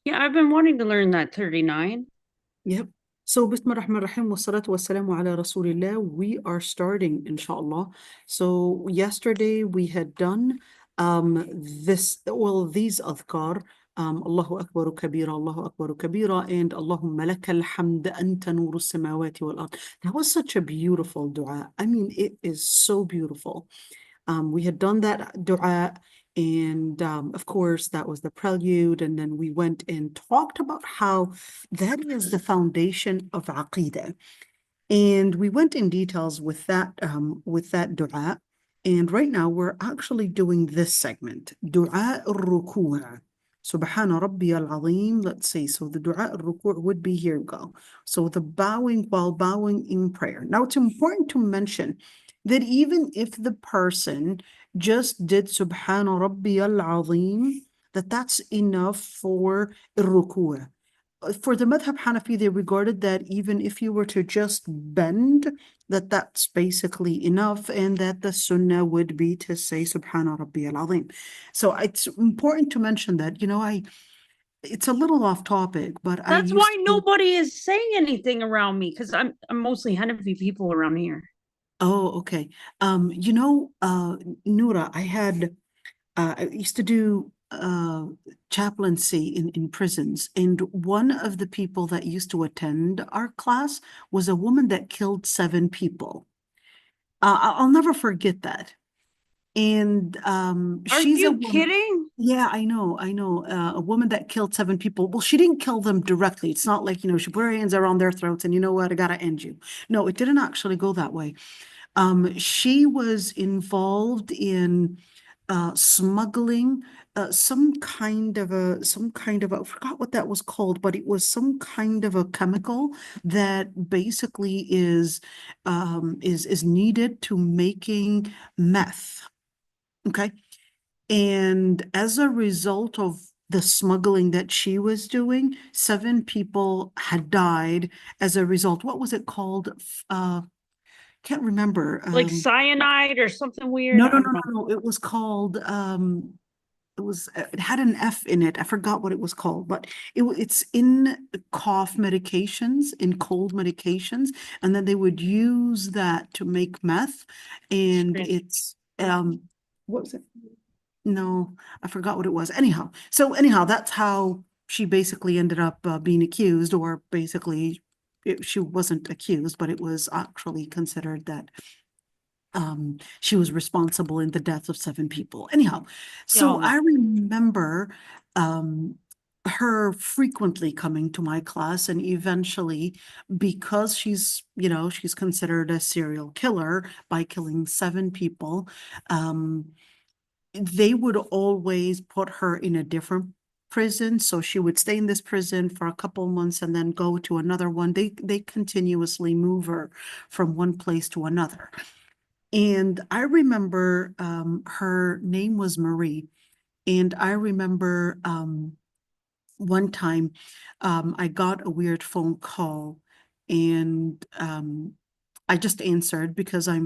Yeah, I've been wanting to learn that 39. Yep. So, Bismillah ar-Rahman ar-Rahim, wa salatu wa salamu ala Rasulillah. We are starting, inshallah. So, yesterday we had done these adhkar, Allahu Akbar kabira, Allahu Akbar kabira, and Allahumma lakal hamd anta nuru samawati wal ard. That was such a beautiful dua. I mean, it is so beautiful. We had done that dua, and of course, that was the prelude. And then we went and talked about how that is the foundation of aqidah. And we went in details with that dua. And right now, we're actually doing this segment, dua al-ruku'. Subhana Rabbi al-Azim. Let's see. So the dua al-ruku' would be here we go. So the bowing while bowing in prayer. Now it's important to mention that even if the person just did Subhana Rabbi al-Azim, that's enough for ruku'. For the Madhab Hanafi, they regarded that even if you were to just bend, that's basically enough, and that the sunnah would be to say Subhana Rabbi al-Azim. So it's important to mention that, it's a little off topic, but I That's used why to. nobody is saying anything around me because I'm mostly Hanafi people around here. Oh, okay. Noura, I used to do chaplaincy in prisons, and one of the people that used to attend our class was a woman that killed 7 people. I'll never forget that. And Are she's a you woman. kidding? Yeah, I know. A woman that killed 7 people. Well, she didn't kill them directly. It's not like, she put her hands around their throats and you know what, I gotta end you. No, it didn't actually go that way. She was involved in smuggling I forgot what that was called, but it was some kind of a chemical that basically is needed to making meth. Okay. And as a result of the smuggling that she was doing, 7 people had died as a result. What was it called? Can't remember. Like cyanide or something weird? No, I no, don't no, know. no, no. It was called, it had an F in it. I forgot what it was called, but it's in cough medications, in cold medications, and then they would use that to make meth. And Strange. it's, what was it? No, I forgot what it was. Anyhow, that's how she basically ended up being accused, or basically, she wasn't accused, but it was actually considered that she was responsible in the death of 7 people. Anyhow, Ya so Allah. I remember um, her frequently coming to my class, and eventually, because she's considered a serial killer by killing 7 people, they would always put her in a different prison. So she would stay in this prison for a couple months and then go to another one. They continuously move her from one place to another. And I remember her name was Marie. And I remember one time I got a weird phone call, and I just answered because I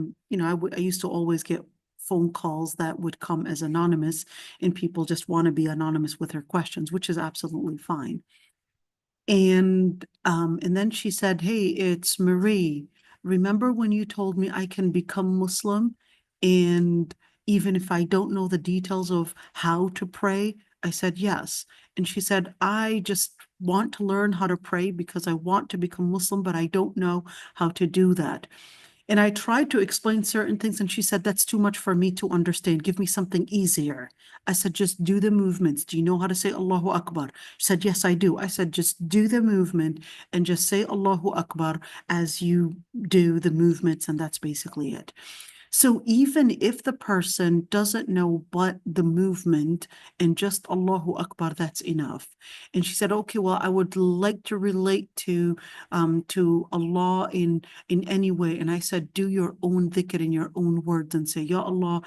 used to always get phone calls that would come as anonymous, and people just want to be anonymous with their questions, which is absolutely fine. And then she said, "Hey, it's Marie. Remember when you told me I can become Muslim? And even if I don't know the details of how to pray?" I said, "Yes." And she said, "I just want to learn how to pray because I want to become Muslim, but I don't know how to do that." And I tried to explain certain things, and she said, "That's too much for me to understand. Give me something easier." I said, "Just do the movements. Do you know how to say Allahu Akbar?" She said, "Yes, I do." I said, "Just do the movement and just say Allahu Akbar as you do the movements, and that's basically it." So even if the person doesn't know but the movement and just Allahu Akbar, that's enough. And she said, "Okay, well, I would like to relate to Allah in any way." And I said, "Do your own dhikr in your own words and say, Ya Allah,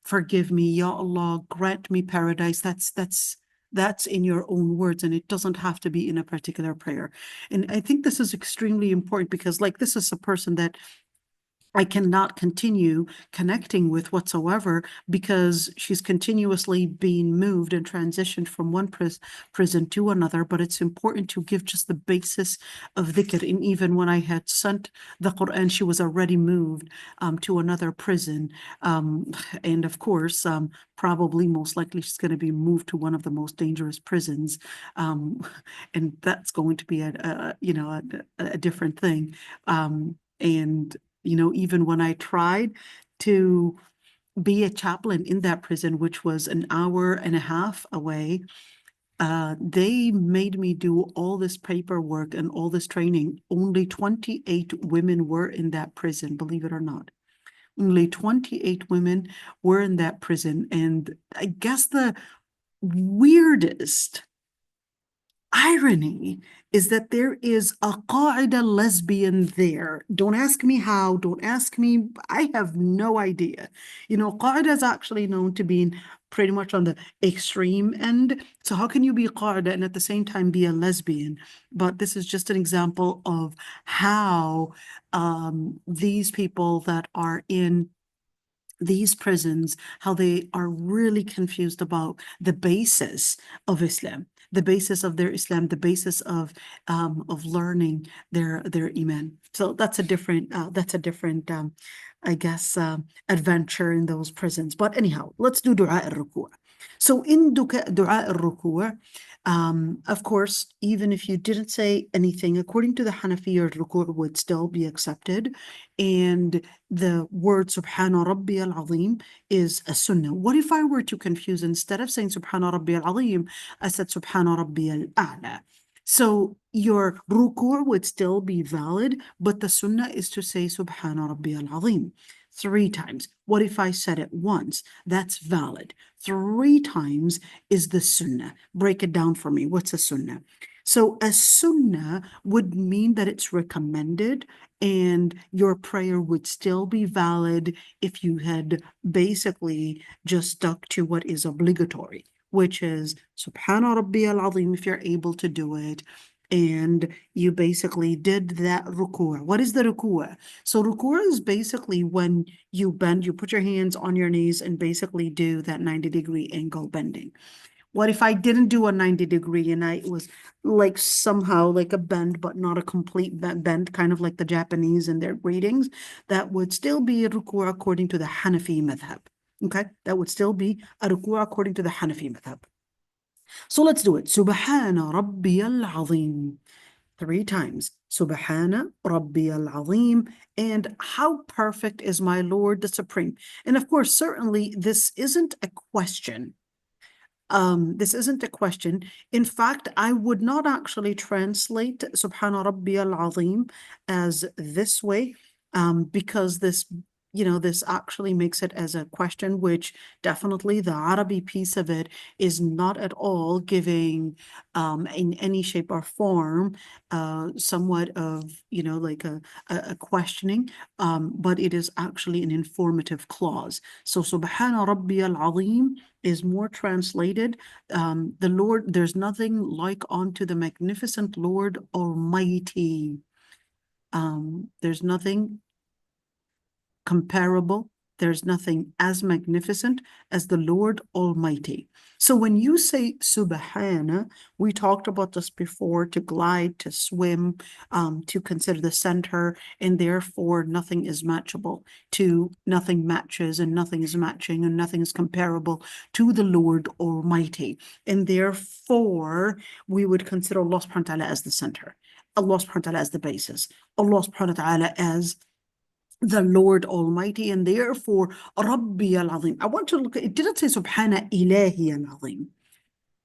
forgive me, Ya Allah, grant me paradise." That's in your own words, and it doesn't have to be in a particular prayer. And I think this is extremely important because, like, this is a person that I cannot continue connecting with whatsoever because she's continuously being moved and transitioned from one prison to another. But it's important to give just the basis of dhikr. And even when I had sent the Quran, she was already moved to another prison. And of course, probably most likely she's going to be moved to one of the most dangerous prisons. And that's going to be a different thing. And even when I tried to be a chaplain in that prison, which was an hour and a half away, they made me do all this paperwork and all this training. Only 28 women were in that prison, believe it or not. Only 28 women were in that prison. And I guess the weirdest irony is that there is a qaida lesbian there. Don't ask me how, don't ask me, I have no idea. Qaida is actually known to be pretty much on the extreme end. So how can you be qaida and at the same time be a lesbian? But this is just an example of how these people that are in these prisons, how they are really confused about the basis of Islam, the basis of their Islam, the basis of learning their iman. So that's a different I guess adventure in those prisons. But anyhow, let's do dua al-ruku'. So in dua al-ruku', of course, even if you didn't say anything, according to the Hanafi, your ruku' would still be accepted. And the word Subhana Rabbi al-Azim is a sunnah. What if I were to confuse, instead of saying Subhana Rabbi al-Azim, I said Subhana Rabbi al-A'la? So your ruku' would still be valid, but the sunnah is to say Subhana Rabbi al-Azim 3 times. What if I said it once? That's valid. 3 times is the sunnah. Break it down for me. What's a sunnah? So a sunnah would mean that it's recommended and your prayer would still be valid if you had basically just stuck to what is obligatory, which is Subhana Rabbi al-Azim if you're able to do it. And you basically did that ruku'. What is the ruku'? So ruku' is basically when you bend, you put your hands on your knees and basically do that 90-degree angle bending. What if I didn't do a 90-degree and it was like somehow like a bend, but not a complete bend, kind of like the Japanese and their greetings? That would still be a ruku' according to the Hanafi madhab. Okay, that would still be a ruku' according to the Hanafi madhab. So let's do it. Subhana Rabbi al-Azim. 3 times. Subhana Rabbi al-Azim. And how perfect is my Lord the Supreme? And of course, certainly this isn't a question. This isn't a question. In fact, I would not actually translate Subhana Rabbi al-Azim as this way, because this actually makes it as a question, which definitely the Arabic piece of it is not at all giving in any shape or form somewhat of, like a questioning, but it is actually an informative clause. So Subhana Rabbi al-Azim is more translated, the Lord, there's nothing like unto the magnificent Lord Almighty. There's nothing comparable. There's nothing as magnificent as the Lord Almighty. So when you say Subhana, we talked about this before, to glide, to swim, to consider the center, and therefore nothing is matchable to, nothing matches and nothing is matching and nothing is comparable to the Lord Almighty. And therefore we would consider Allah subhanahu wa ta'ala as the center, Allah subhanahu wa ta'ala as the basis, Allah subhanahu wa ta'ala as the Lord Almighty, and therefore Rabbi al-Azim. I want to look at it. Didn't say Subhana Ilahi al-Azim.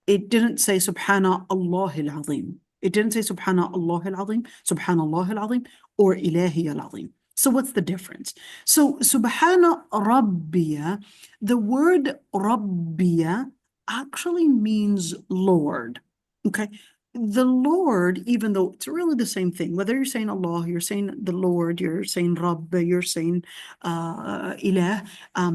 It didn't say Subhana Allah al-Azim. It didn't say Subhana Allah al-Azim, Subhanallah al-Azim, or Ilahi al-Azim. So what's the difference? So Subhana Rabbiya, the word Rabbiya actually means Lord. Okay. The Lord, even though it's really the same thing, whether you're saying Allah, you're saying the Lord, you're saying Rabb, you're saying Ilah,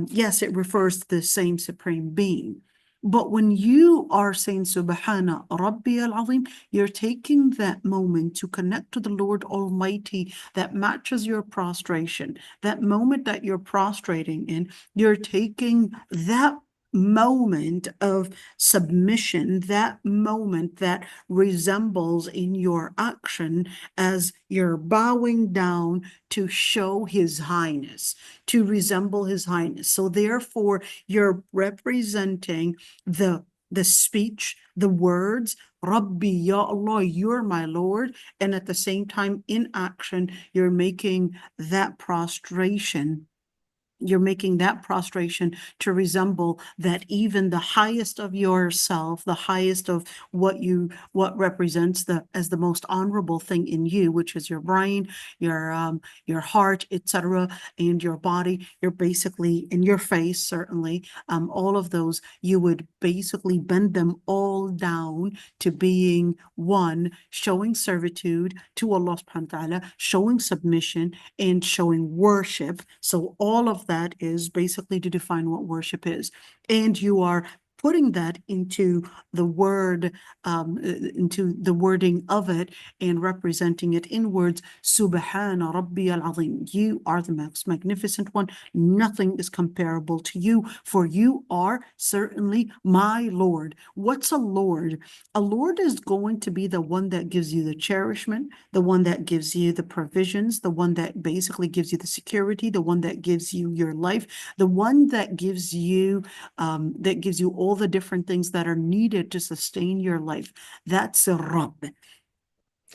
yes, it refers to the same supreme being. But when you are saying Subhana Rabbi al-Azim, you're taking that moment to connect to the Lord Almighty that matches your prostration. That moment that you're prostrating in, you're taking that moment of submission, that moment that resembles in your action as you're bowing down to show His Highness, to resemble His Highness. So therefore, you're representing the speech, the words, Rabbi, Ya Allah, you're my Lord. And at the same time, in action, you're making that prostration. You're making that prostration to resemble that even the highest of yourself, the highest of what represents as the most honorable thing in you, which is your brain, your heart, etc., and your body. You're basically in your face, certainly, all of those, you would basically bend them all down to being one, showing servitude to Allah subhanahu wa ta'ala, showing submission and showing worship. So all of that is basically to define what worship is. And you are putting that into the word, into the wording of it and representing it in words, Subhana Rabbi al-Azim. You are the most magnificent one. Nothing is comparable to you, for you are certainly my Lord. What's a Lord? A Lord is going to be the one that gives you the cherishment, the one that gives you the provisions, the one that basically gives you the security, the one that gives you your life, the one that gives you all the different things that are needed to sustain your life. That's a Rabb.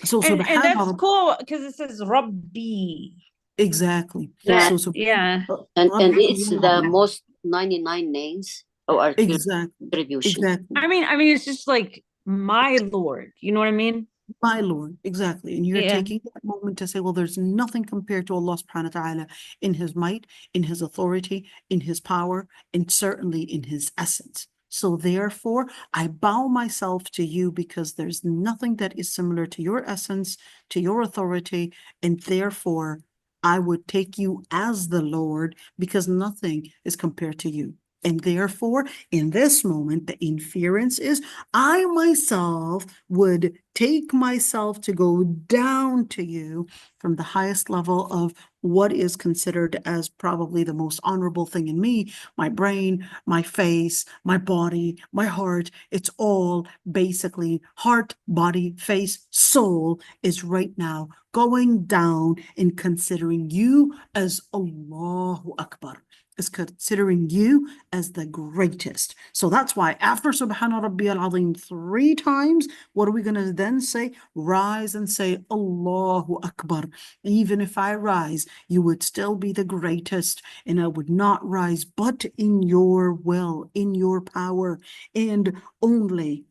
So And that's subhanallah, cool because it says Rabbi. exactly. Yeah. So Yeah. And Rabbi it's the Allah. most 99 names or Exactly. attribution. Exactly. I mean, it's just like my Lord. You know what I mean? My Lord, exactly. And you're Yeah. taking that moment to say, well, there's nothing compared to Allah subhanahu wa ta'ala in His might, in His authority, in His power, and certainly in His essence. So therefore, I bow myself to you because there's nothing that is similar to your essence, to your authority, and therefore I would take you as the Lord because nothing is compared to you. And therefore, in this moment, the inference is I myself would take myself to go down to you from the highest level of what is considered as probably the most honorable thing in me, my brain, my face, my body, my heart. It's all basically heart, body, face, soul is right now going down and considering you as Allahu Akbar, is considering you as the greatest. So that's why after Subhana Rabbi al-Azim 3 times, what are we going to then say? Rise and say Allahu Akbar. Even if I rise, you would still be the greatest, and I would not rise but in your will, in your power, and only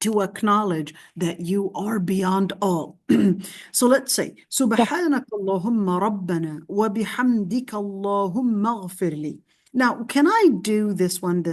to acknowledge that you are beyond all. So let's say, Subhanaka Allahumma Rabbana wa bihamdika Allahumma ghafir li. Now, can I do this one,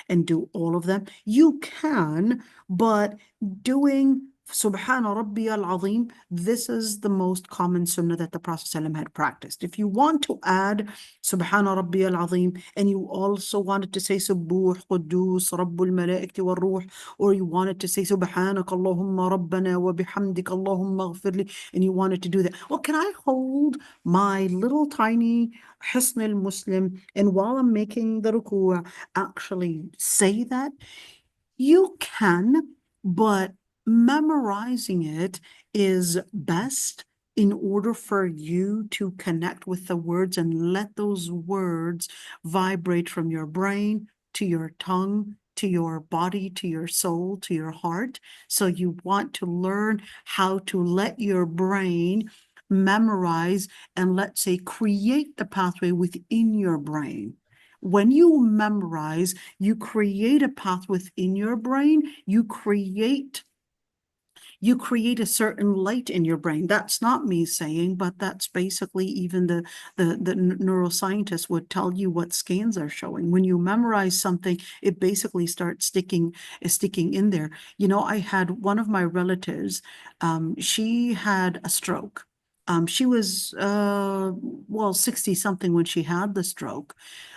and do all of them? You can, but doing Subhana Rabbi al-Azim, this is the most common sunnah that the Prophet ﷺ had practiced. If you want to add Subhana Rabbi al-Azim, and you also wanted to say Subbuh, Quddus, Rabbul Malaikati wa Ruh, or you wanted to say Subhanaka Allahumma Rabbana wa bihamdika Allahumma ghafirli, and you wanted to do that. Well, can I hold my little tiny Hisn al-Muslim, and while I'm making the ruku' actually say that? You can, but memorizing it is best in order for you to connect with the words and let those words vibrate from your brain to your tongue, to your body, to your soul, to your heart. So you want to learn how to let your brain memorize and, let's say, create the pathway within your brain. When you memorize, you create a path within your brain, you create a certain light in your brain. That's not me saying, but that's basically even the neuroscientists would tell you what scans are showing. When you memorize something, it basically starts sticking in there. You know, I had one of my relatives, she had a stroke. She was, well, 60 something when she had the stroke.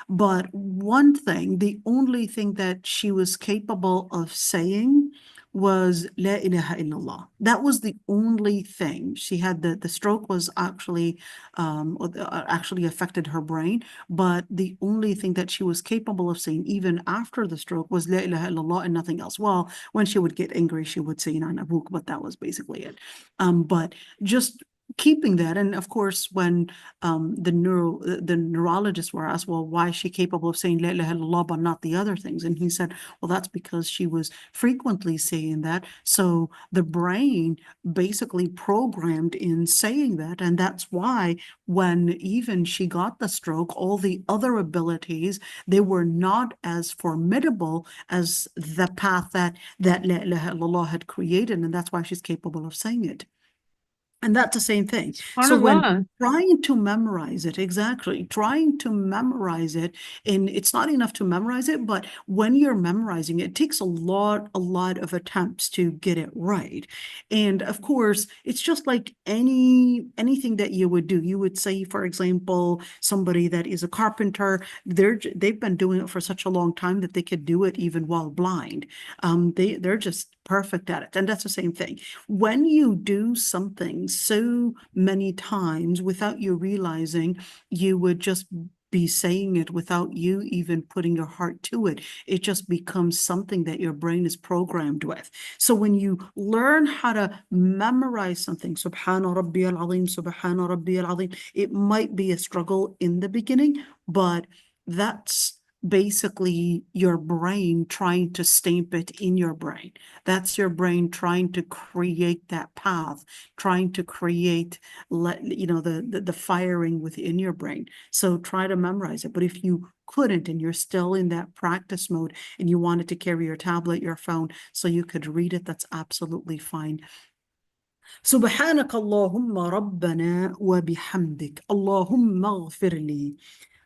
But one thing, the only thing that she was capable of saying was La ilaha illallah. That was the only thing. She had the stroke was actually actually affected her brain, but the only thing that she was capable of saying even after the stroke was La ilaha illallah and nothing else. Well, when she would get angry, she would say Nana Book, but that was basically it. But just keeping that, and of course when the neurologists were asked, well, why is she capable of saying La ilaha illallah but not the other things? And he said, well, that's because she was frequently saying that, so the brain basically programmed in saying that, and that's why when even she got the stroke, all the other abilities, they were not as formidable as the path that La ilaha illallah had created, and that's why she's capable of saying it. And that's the same thing. So when SubhanAllah. trying to memorize it, exactly, trying to memorize it, and it's not enough to memorize it, but when you're memorizing it, it takes a lot of attempts to get it right. And of course, it's just like anything that you would do. You would say, for example, somebody that is a carpenter, they've been doing it for such a long time that they could do it even while blind. They're just perfect at it. And that's the same thing. When you do something so many times without you realizing, you would just be saying it without you even putting your heart to it. It just becomes something that your brain is programmed with. So when you learn how to memorize something, Subhana Rabbi al-Azim, Subhana Rabbi al-Azim, it might be a struggle in the beginning, but that's basically your brain trying to stamp it in your brain. That's your brain trying to create that path, trying to create, the firing within your brain. So try to memorize it. But if you couldn't and you're still in that practice mode and you wanted to carry your tablet, your phone, so you could read it, that's absolutely fine. سبحانك اللهم ربنا وبحمدك اللهم اغفر لي.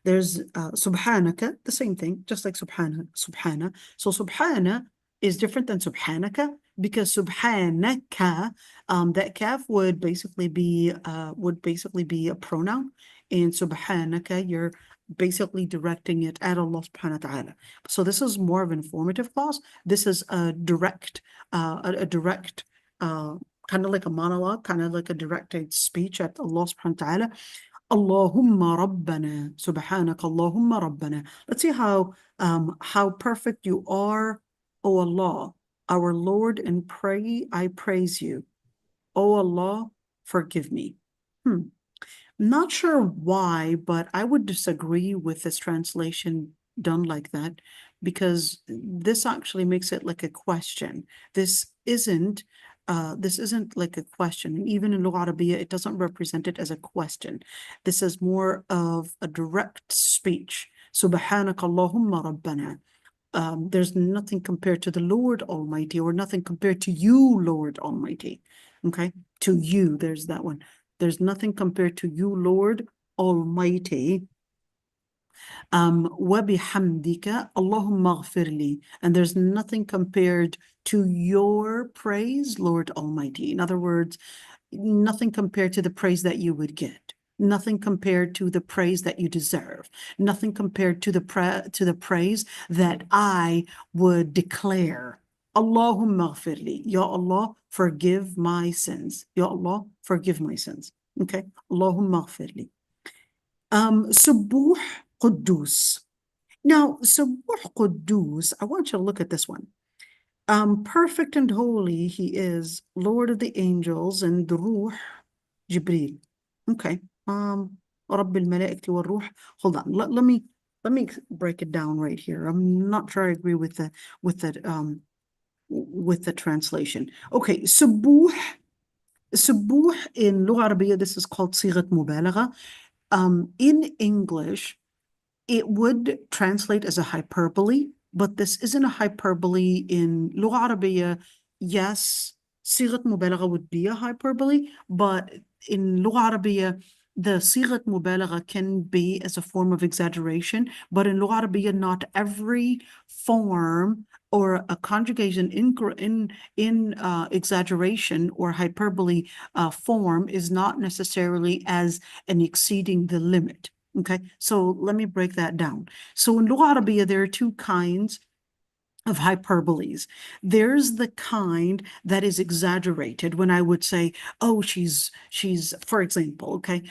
There's subhanaka, the same thing, just like subhana. So subhana is different than subhanaka because subhanaka, that kaf would basically be a pronoun, and subhanaka, you're basically directing it at Allah subhanahu wa ta'ala. So this is more of an informative clause. This is a direct, kind of like a monologue, kind of like a directed speech at Allah subhanahu wa ta'ala. Allahumma Rabbana, Subhanaka Allahumma Rabbana. Let's see how perfect you are, O Allah, our Lord, and I praise you. O Allah, forgive me. Not sure why, but I would disagree with this translation done like that, because this actually makes it like a question. This isn't like a question. And even in Lugha Arabiya, it doesn't represent it as a question. This is more of a direct speech. Subhanaka Allahumma Rabbana. There's nothing compared to the Lord Almighty, or nothing compared to you, Lord Almighty. Okay, to you, there's that one. There's nothing compared to you, Lord Almighty. وَبِحَمْدِكَ اللَّهُمَّ اغْفِرْ لِي. And there's nothing compared to your praise, Lord Almighty. In other words, nothing compared to the praise that you would get. Nothing compared to the praise that you deserve. Nothing compared to the praise that I would declare. Allahumma ighfir li. Ya Allah, forgive my sins. Ya Allah, forgive my sins. Okay? Allahumma ighfir li. Subuh Quddus. Now, Subuh Quddus, I want you to look at this one. Perfect and holy he is, Lord of the angels, and the Ruh, Jibreel. Okay. رب الملائكة والروح. Hold on. Let me break it down right here. I'm not sure I agree with the translation. Okay, Subuh in Lugha Arabiya, this is called صيغة مبالغة. In English, it would translate as a hyperbole, but this isn't a hyperbole in Lugha Arabiya. Yes, صيغة مبالغة would be a hyperbole, but in Lugha Arabiya, the صيغة مبالغة can be as a form of exaggeration, but in Lugha Arabiya, not every form or a conjugation in exaggeration or hyperbole form is not necessarily as an exceeding the limit. Okay, so let me break that down. So in Lugha Arabiya, there are two kinds of hyperboles. There's the kind that is exaggerated when I would say, oh, she's, for example, okay,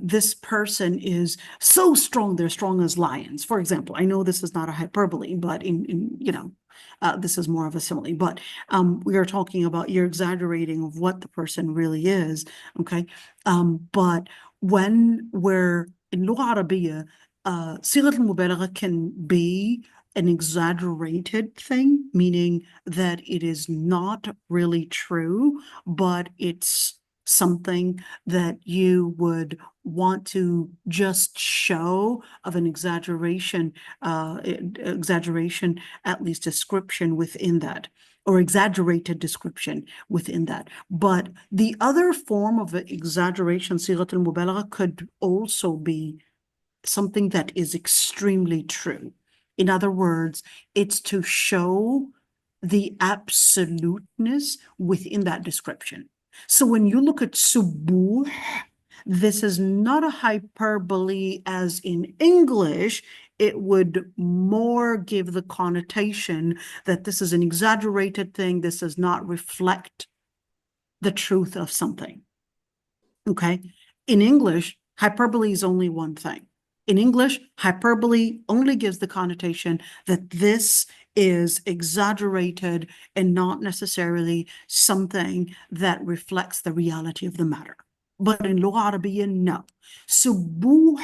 this person is so strong, they're strong as lions. For example, I know this is not a hyperbole, but this is more of a simile, but we are talking about you're exaggerating of what the person really is, okay? But when we're in Lugha Arabiya, صيغة المبالغة can be an exaggerated thing, meaning that it is not really true, but it's something that you would want to just show of an exaggeration, at least description within that, or exaggerated description within that. But the other form of exaggeration, صيغة المبالغة, could also be something that is extremely true. In other words, it's to show the absoluteness within that description. So when you look at subuh, this is not a hyperbole as in English. It would more give the connotation that this is an exaggerated thing. This does not reflect the truth of something. Okay? In English, hyperbole is only one thing. In English, hyperbole only gives the connotation that this is exaggerated and not necessarily something that reflects the reality of the matter. But in Lugha Arabiya, no. Subuh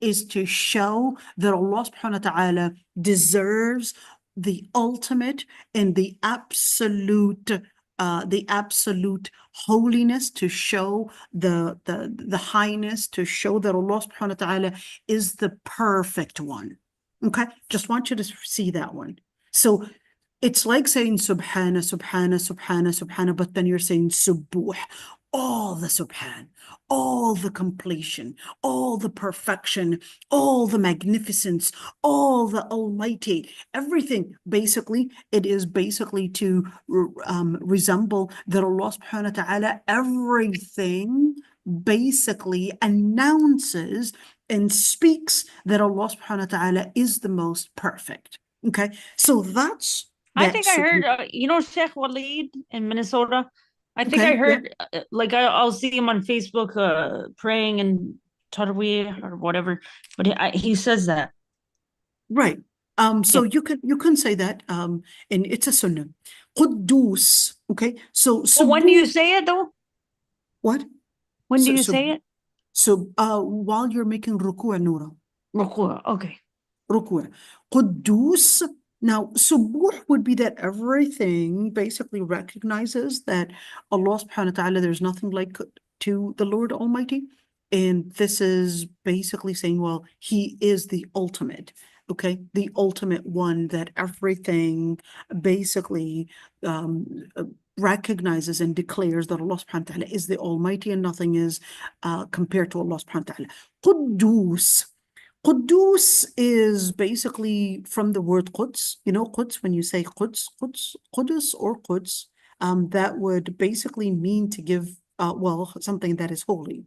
is to show that Allah subhanahu wa ta'ala deserves the ultimate and the absolute holiness, to show the highness, to show that Allah subhanahu wa ta'ala is the perfect one. Okay, just want you to see that one. So it's like saying subhana, subhana, subhana, subhana, but then you're saying subuh, all the subhan, all the completion, all the perfection, all the magnificence, all the almighty, everything. Basically, it is basically to resemble that Allah subhanahu wa ta'ala, everything basically announces and speaks that Allah subhanahu wa ta'ala is the most perfect. Okay, so that's I think I heard, Sheikh Waleed in Minnesota. I think Okay, I heard, I'll see him on Facebook praying in Tarweeh or whatever, but he says that. Right. So you can say that, and it's a sunnah. Quddus. Okay. So Well, when do you say it though? what? When do you say it? So while you're making ruku' Noura. Ruku', okay. Ruku'. Quddus. Now, subuh would be that everything basically recognizes that Allah subhanahu wa ta'ala, there's nothing like to the Lord Almighty. And this is basically saying, well, He is the ultimate, okay? The ultimate one that everything basically recognizes and declares that Allah subhanahu wa ta'ala is the Almighty and nothing is compared to Allah subhanahu wa ta'ala. Quddus. Quddus is basically from the word Quds. You know, Quds, when you say Quds, Quddus or Quds, that would basically mean to give, something that is holy.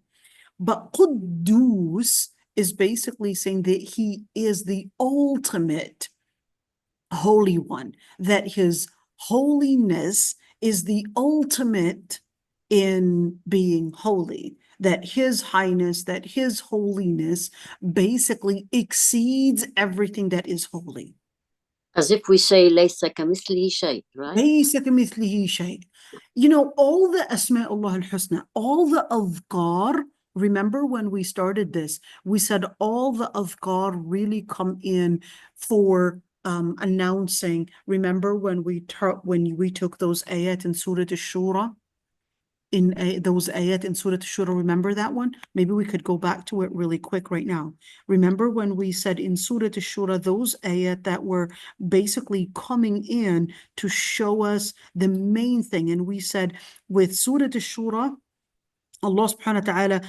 But Quddus is basically saying that He is the ultimate holy one, that His holiness is the ultimate in being holy, that His highness, that His holiness basically exceeds everything that is holy. As if we say ليس كمثله شيء, right? ليس كمثله شيء. You know, all the Asma Allah al-Husna, all the adhkar, remember when we started this, we said all the adhkar really come in for announcing. Remember when we took those ayat in Surah Ash-Shura? Those ayat in Surah Ash-Shura, remember that one? Maybe we could go back to it really quick right now. Remember when we said in Surah Ash-Shura, those ayat that were basically coming in to show us the main thing. And we said with Surah Ash-Shura, Allah subhanahu wa ta'ala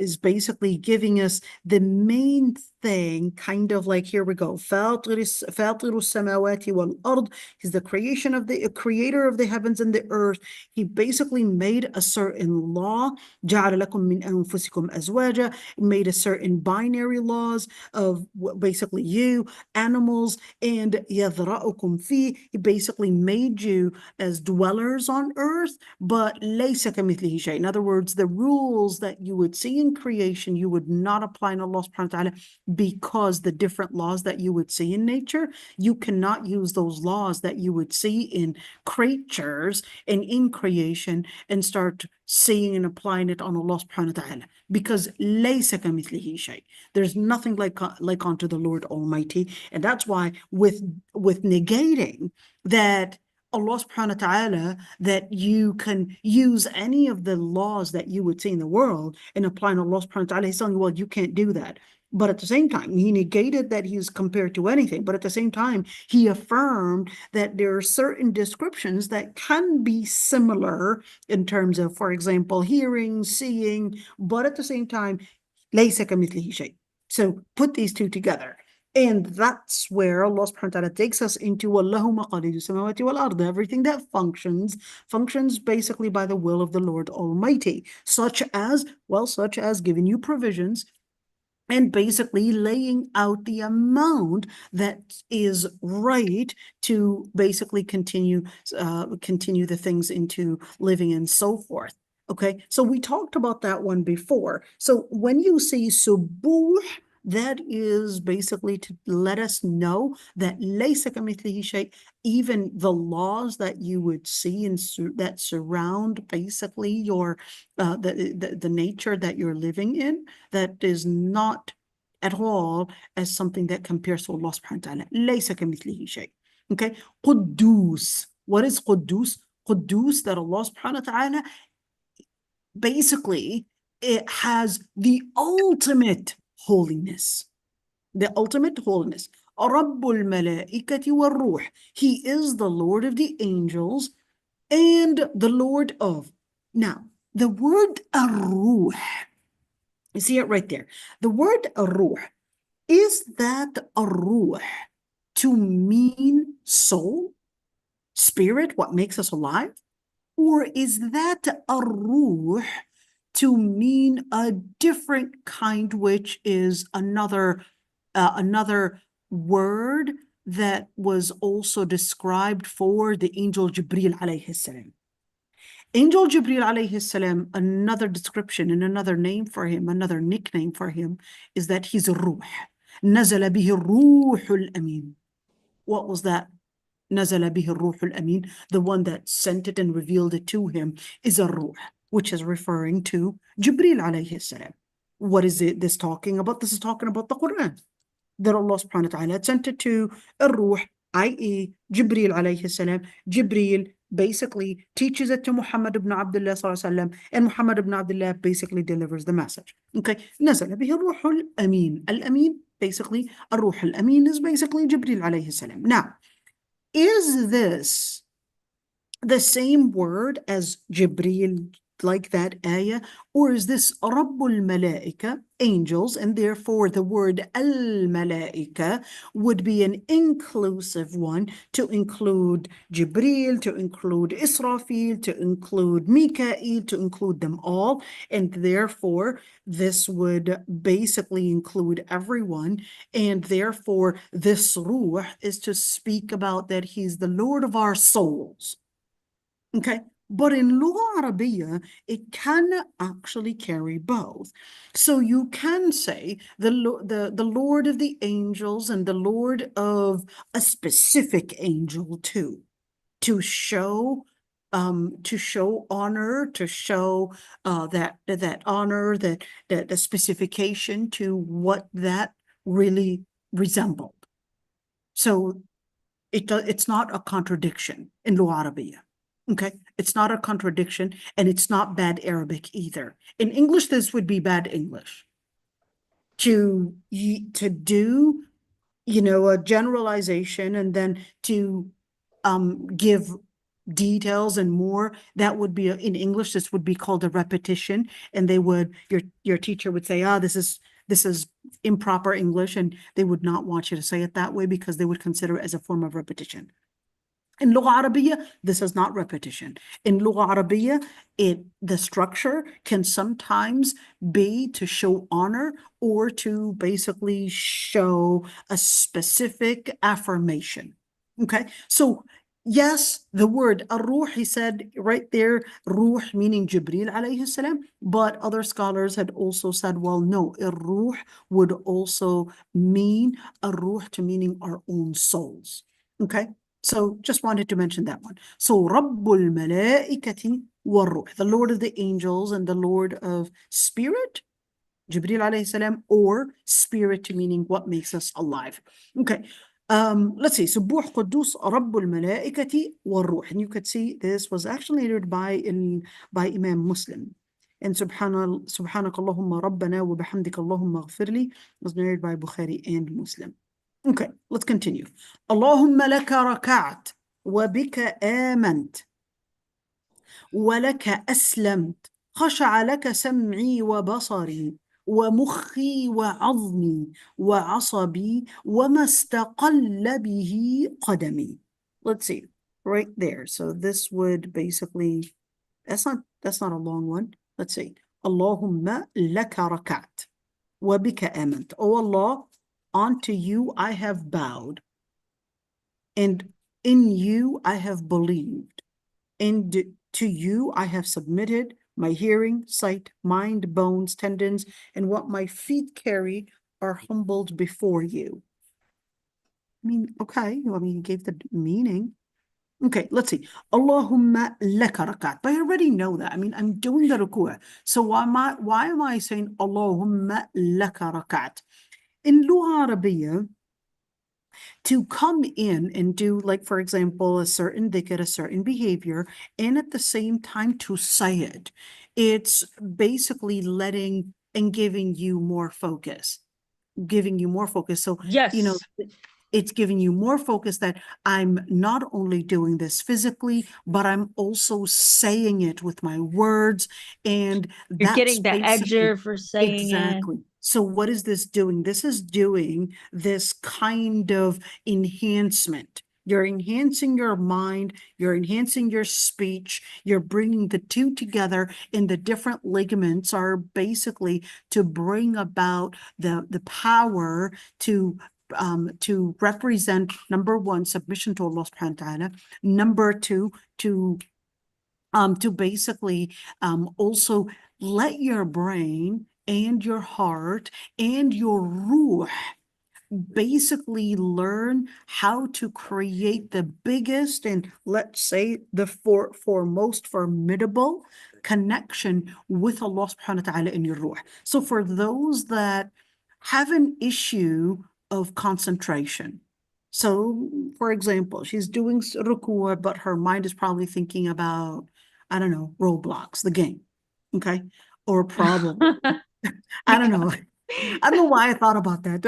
is basically giving us the main everything, kind of like, here we go. فاطر السماوات والأرض. He's the creator of the heavens and the earth. He basically made a certain law. جعل لكم من أنفسكم أزواجا. Made a certain binary laws of basically you, animals, and يذرأكم فيه. He basically made you as dwellers on earth, but ليس كمثله شيء. In other words, the rules that you would see in creation, you would not apply in Allah subhanahu wa ta'ala, because the different laws that you would see in nature, you cannot use those laws that you would see in creatures and in creation and start seeing and applying it on Allah subhanahu wa ta'ala, because ليس كمثله شيء. There's nothing like unto the Lord Almighty. And that's why with negating that Allah subhanahu wa ta'ala, that you can use any of the laws that you would see in the world and apply on Allah subhanahu wa ta'ala, he's telling you, well, you can't do that. But at the same time, he negated that he's compared to anything. But at the same time, he affirmed that there are certain descriptions that can be similar in terms of, for example, hearing, seeing, but at the same time, ليس كمثله شيء. So put these two together. And that's where Allah subhanahu wa ta'ala takes us into وَاللَّهُ مَقَالِدُ السَّمَاوَاتِ وَالْأَرْضِ. Everything that functions basically by the will of the Lord Almighty, such as giving you provisions and basically laying out the amount that is right to basically continue the things into living and so forth. Okay, so we talked about that one before. So when you see subuh, that is basically to let us know that ليس كمثله شيء, even the laws that you would see and that surround basically your the nature that you're living in, that is not at all as something that compares to Allah subhanahu wa ta'ala. ليس كمثله شيء. Okay, قدوس. What is قدوس? قدوس, that Allah subhanahu wa ta'ala basically, it has the ultimate holiness. The ultimate holiness. رب الملائكة والروح. He is the Lord of the angels and the Lord of. Now, the word الروح, you see it right there. The word الروح, is that الروح to mean soul, spirit, what makes us alive? Or is that الروح to mean a different kind, which is another word that was also described for the angel Jibril alayhi salam. Angel Jibril alayhi salam, another description and another name for him, another nickname for him, is that he's a ruh. نزل به الروح الأمين. What was that? نزل به الروح الأمين. The one that sent it and revealed it to him is a ruh, which is referring to Jibril alayhi salam. What is this talking about? This is talking about the Quran, that Allah subhanahu wa ta'ala sent it to a ruh, i.e. Jibril alayhi salam. Jibril basically teaches it to Muhammad ibn Abdullah sallallahu alaihi wasallam, and Muhammad ibn Abdullah basically delivers the message. Okay, نزل به الروح الأمين. Al-Amin, basically, الروح الأمين is basically Jibril alayhi salam. Now, is this the same word as Jibril, like that ayah, or is this Rabbul Malaika, angels, and therefore the word al-Malaika would be an inclusive one to include Jibril, to include Israfil, to include Mikael, to include them all, and therefore this would basically include everyone, and therefore this ruh is to speak about that he's the Lord of our souls. Okay, but in Lugha Arabiya, it can actually carry both. So you can say the Lord of the angels and the Lord of a specific angel too, to show honor, to show that honor, that the specification to what that really resembled. So it's not a contradiction in Lugha Arabiya. Okay, it's not a contradiction, and it's not bad Arabic either. In English, this would be bad English. To do, a generalization and then to give details and more, that would be in English, this would be called a repetition, and they would, your teacher would say, this is improper English, and they would not want you to say it that way because they would consider it as a form of repetition. In Lugha Arabiya, this is not repetition. In Lugha Arabiya, the structure can sometimes be to show honor or to basically show a specific affirmation. Okay, so yes, the word ar-ruh, he said right there, ruh meaning Jibreel alayhi salam, but other scholars had also said, well, no, ar-ruh would also mean ar-ruh to meaning our own souls. Okay, so just wanted to mention that one. So Rabbul Malaikati war-ruh, the Lord of the angels and the Lord of spirit, Jibreel alayhi salam, or spirit meaning what makes us alive. Okay. Let's see. Subuh Quddus Rabbul Malaikati war-ruh. And you could see this was actually narrated by Imam Muslim. And Subhanakallahumma Rabbana wa bihamdika Allahumma ghfirli was narrated by Bukhari and Muslim. Okay, let's continue. Allahumma laka raka'at wa bika amant wa laka aslamt khasha'a laka sam'i wa basari ومخي وعظمي وعصبي وما استقل به قدمي. Let's see, right there. So this would basically, that's not a long one. Let's see. Allahumma laka rakat wa bika amant. Oh Allah, unto you I have bowed, and in you I have believed, and to you I have submitted my hearing, sight, mind, bones, tendons, and what my feet carry are humbled before you. I mean, okay, you gave the meaning. Okay, let's see. Allahumma laka rakat. But I already know that. I mean, I'm doing the ruku'. So why am I saying Allahumma laka rakat? In Lugha Arabiya, to come in and do, like, for example, a certain dhikr, a certain behavior, and at the same time to say it, it's basically letting and giving you more focus. So, Yes. it's giving you more focus that I'm not only doing this physically, but I'm also saying it with my words. And You're getting the ajr for saying exactly. So what is this doing? This is doing this kind of enhancement. You're enhancing your mind, you're enhancing your speech, you're bringing the two together, and the different ligaments are basically to bring about the power to represent, number one, submission to Allah subhanahu wa ta'ala, number two, to basically also let your brain and your heart and your ruh basically learn how to create the biggest and, let's say, the most formidable connection with Allah subhanahu wa ta'ala in your ruh. So for those that have an issue of concentration, so for example, she's doing ruku', but her mind is probably thinking about, I don't know, Roblox, the game, okay? Or probably, I don't know. I don't know why I thought about that.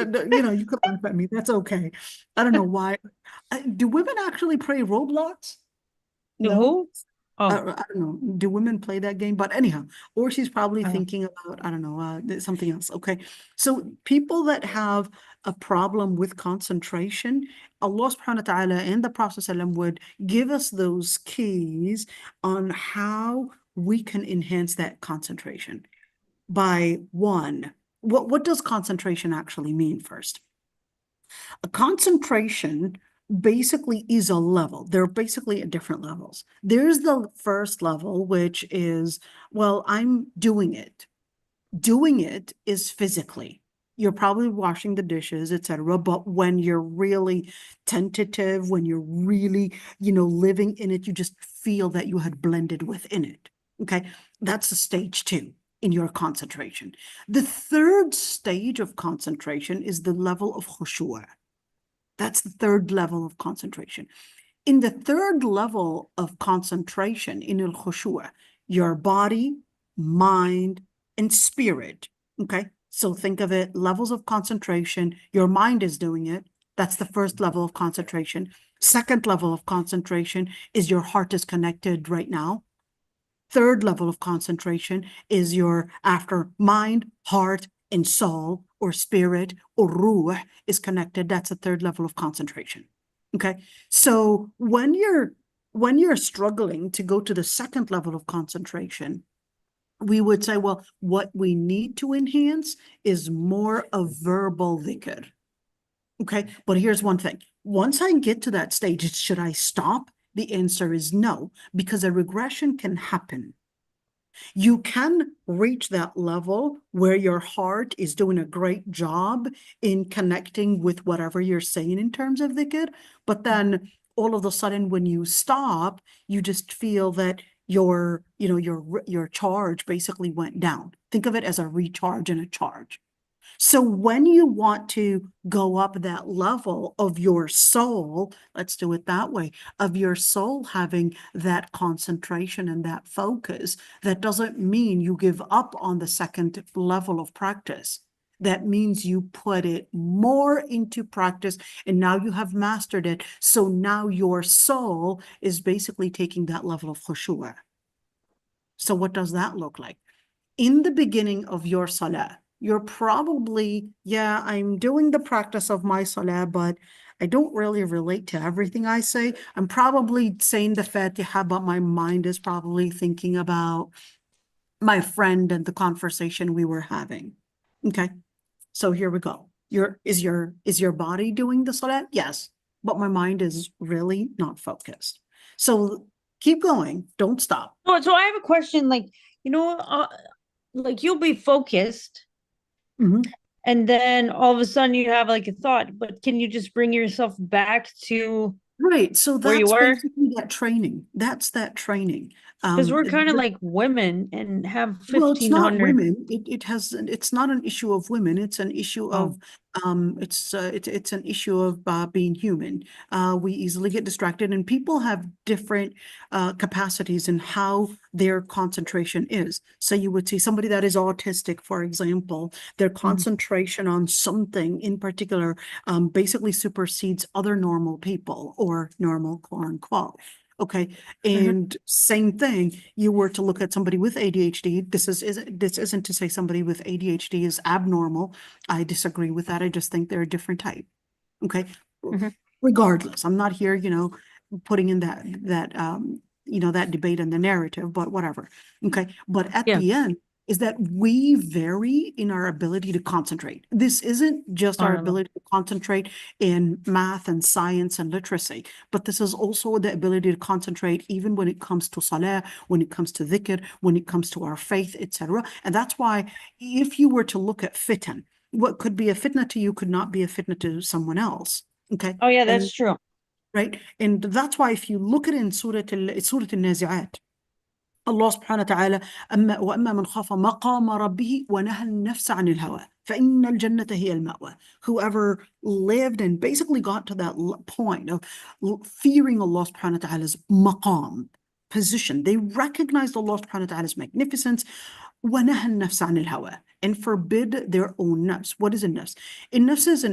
You could laugh at me. That's okay. I don't know why. Do women actually play Roblox? No. Oh. I don't know. Do women play that game? But anyhow, or she's probably thinking about, I don't know, something else. Okay. So people that have a problem with concentration, Allah subhanahu wa ta'ala and the Prophet ﷺ would give us those keys on how we can enhance that concentration. By one, what does concentration actually mean first? A concentration basically is a level. They're basically at different levels. There's the first level, which is, well, I'm doing it. Doing it is physically. You're probably washing the dishes, etc. But when you're really tentative, when you're really, living in it, you just feel that you had blended within it. Okay, that's the stage 2 in your concentration. The third stage of concentration is the level of khushu'. That's the third level of concentration. In the third level of concentration in al-khushu', your body, mind, and spirit, okay? So think of it, levels of concentration, your mind is doing it. That's the first level of concentration. Second level of concentration is your heart is connected right now. Third level of concentration is your after mind, heart, and soul, or spirit or ruh is connected, that's a third level of concentration. Okay. So when you're struggling to go to the second level of concentration, we would say, well, what we need to enhance is more of verbal dhikr. Okay. But here's one thing. Once I get to that stage, should I stop? The answer is no, because a regression can happen. You can reach that level where your heart is doing a great job in connecting with whatever you're saying in terms of dhikr, but then all of a sudden when you stop, you just feel that your charge basically went down. Think of it as a recharge and a charge. So when you want to go up that level of your soul, let's do it that way, of your soul having that concentration and that focus, that doesn't mean you give up on the second level of practice. That means you put it more into practice and now you have mastered it. So now your soul is basically taking that level of khushu'. So what does that look like? In the beginning of your salah, you're probably, yeah, I'm doing the practice of my salah, but I don't really relate to everything I say. I'm probably saying the Fatiha, but my mind is probably thinking about my friend and the conversation we were having. Okay, so here we go. Is your body doing the salah? Yes, but my mind is really not focused. So keep going. Don't stop. So I have a question, like, like you'll be focused. Mhm. And then all of a sudden you have like a thought, but can you just bring yourself back to Right. So where you that's were? basically that training. That's that training. Because we're kind of like women and have Well, it's not 1,500. women. It's not an issue of women. It's an issue of it's an issue of being human. We easily get distracted, and people have different capacities in how their concentration is. So you would see somebody that is autistic, for example, their concentration on something in particular basically supersedes other normal people, or normal, quote unquote. Okay. And same thing, you were to look at somebody with ADHD. This isn't to say somebody with ADHD is abnormal. I disagree with that. I just think they're a different type. Okay. Regardless, I'm not here, putting in that debate in the narrative, but whatever. Okay. But at the end is that we vary in our ability to concentrate. This isn't just our ability to concentrate in math and science and literacy, but this is also the ability to concentrate even when it comes to salah, when it comes to dhikr, when it comes to our faith, etc. And that's why if you were to look at fitan, what could be a fitna to you could not be a fitna to someone else. Okay. Oh yeah, that's true. Right. And that's why if you look at it in Surah al-Nazi'at, Allah subhanahu wa ta'ala وَأَمَّا مَنْ خَافَ مَقَامَ رَبِّهِ وَنَهَى النَّفْسَ عَنِ الْهَوَى فَإِنَّ الْجَنَّةَ هِيَ الْمَأْوَى. Whoever lived and basically got to that point of fearing Allah subhanahu wa ta'ala's maqam, position, they recognized Allah subhanahu wa ta'ala's magnificence, وَنَهَى النَّفْسَ عَنِ الْهَوَى, and forbid their own nafs. What is a nafs? A nafs is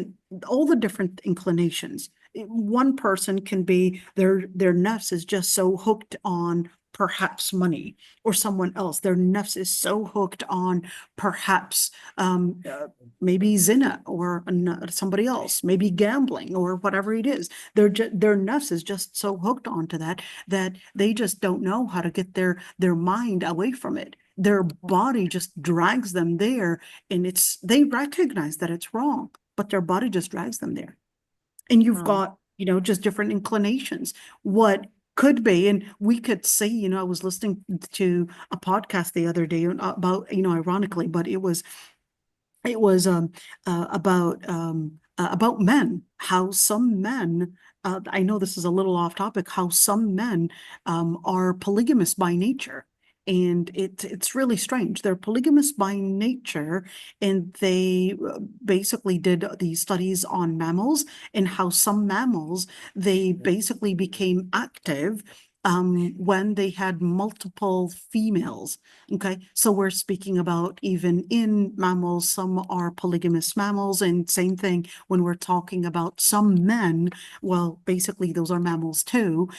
all the different inclinations. One person can be, their nafs is just so hooked on perhaps money, or someone else, their nafs is so hooked on perhaps maybe zina, or somebody else, maybe gambling, or whatever it is. Their nafs is just so hooked onto that they just don't know how to get their mind away from it. Their body just drags them there, and they recognize that it's wrong, but their body just drags them there. And you've got, just different inclinations. What could be, and we could see, I was listening to a podcast the other day about, ironically, but it was about men, how some men, I know this is a little off topic, how some men are polygamous by nature. And it's really strange. They're polygamous by nature, and they basically did these studies on mammals, and how some mammals, they basically became active when they had multiple females. Okay, so we're speaking about even in mammals, some are polygamous mammals, and same thing when we're talking about some men, well, basically those are mammals too.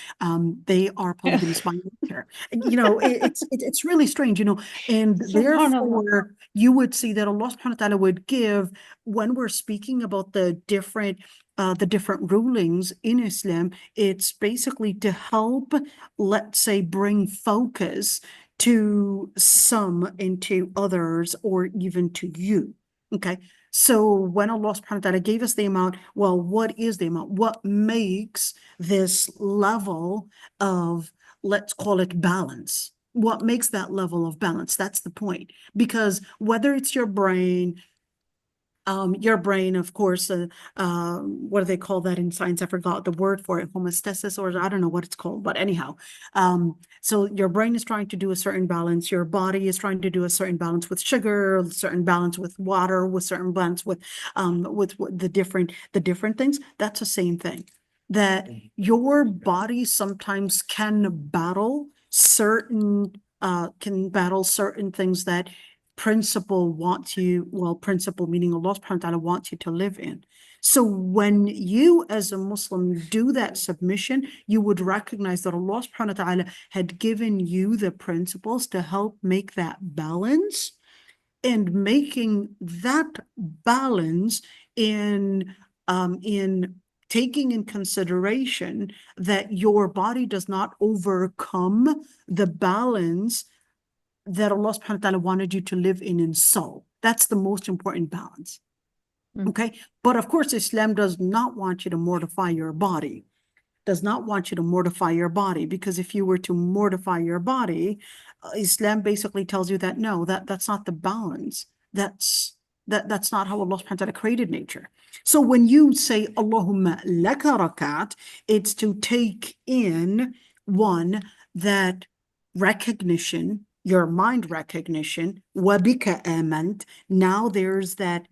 They are polygamous by nature. It's really strange, and therefore you would see that Allah subhanahu wa ta'ala would give when we're speaking about the different rulings in Islam, it's basically to help, let's say, bring focus to some and to others, or even to you. Okay. So when Allah subhanahu wa ta'ala gave us the amount, well, what is the amount? What makes this level of, let's call it, balance? What makes that level of balance? That's the point. Because whether it's your brain, of course, what do they call that in science? I forgot the word for it, homeostasis, or I don't know what it's called, but anyhow, so your brain is trying to do a certain balance, your body is trying to do a certain balance with sugar, a certain balance with water, with certain balance with the different things. That's the same thing, that your body sometimes can battle certain things that principle wants you, well, principle meaning Allah subhanahu wa ta'ala wants you to live in. So when you as a Muslim do that submission, you would recognize that Allah subhanahu wa ta'ala had given you the principles to help make that balance, and making that balance in taking in consideration that your body does not overcome the balance that Allah subhanahu wa ta'ala wanted you to live in soul. That's the most important balance. Okay. But of course, Islam does not want you to mortify your body. Does not want you to mortify your body, because if you were to mortify your body, Islam basically tells you that no, that's not the balance. That's not how Allah subhanahu wa ta'ala created nature. So when you say Allahumma laka rakat, it's to take in, one, that recognition, your mind recognition, wabika amant. Now there's that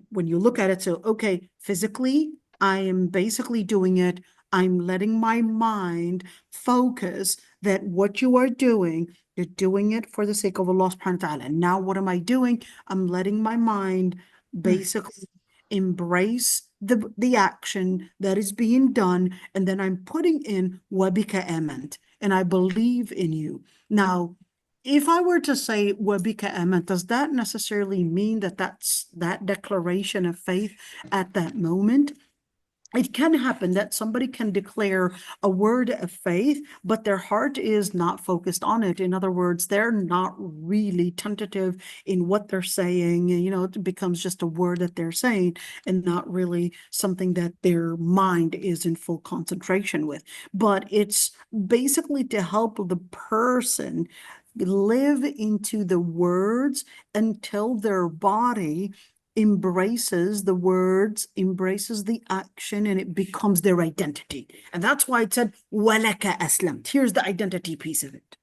when you look at it, so okay, physically, I am basically doing it. I'm letting my mind focus that what you are doing, you're doing it for the sake of Allah subhanahu wa ta'ala. Now what am I doing? I'm letting my mind basically embrace the action that is being done, and then I'm putting in wabika amant, and I believe in you. Now, if I were to say wabika amant, does that necessarily mean that that's that declaration of faith at that moment? It can happen that somebody can declare a word of faith, but their heart is not focused on it. In other words, they're not really tentative in what they're saying. You know, it becomes just a word that they're saying and not really something that their mind is in full concentration with. But it's basically to help the person live into the words until their body embraces the words, embraces the action, and it becomes their identity. And that's why it said, وَلَكَ أَسْلَمْتَ. Here's the identity piece of it.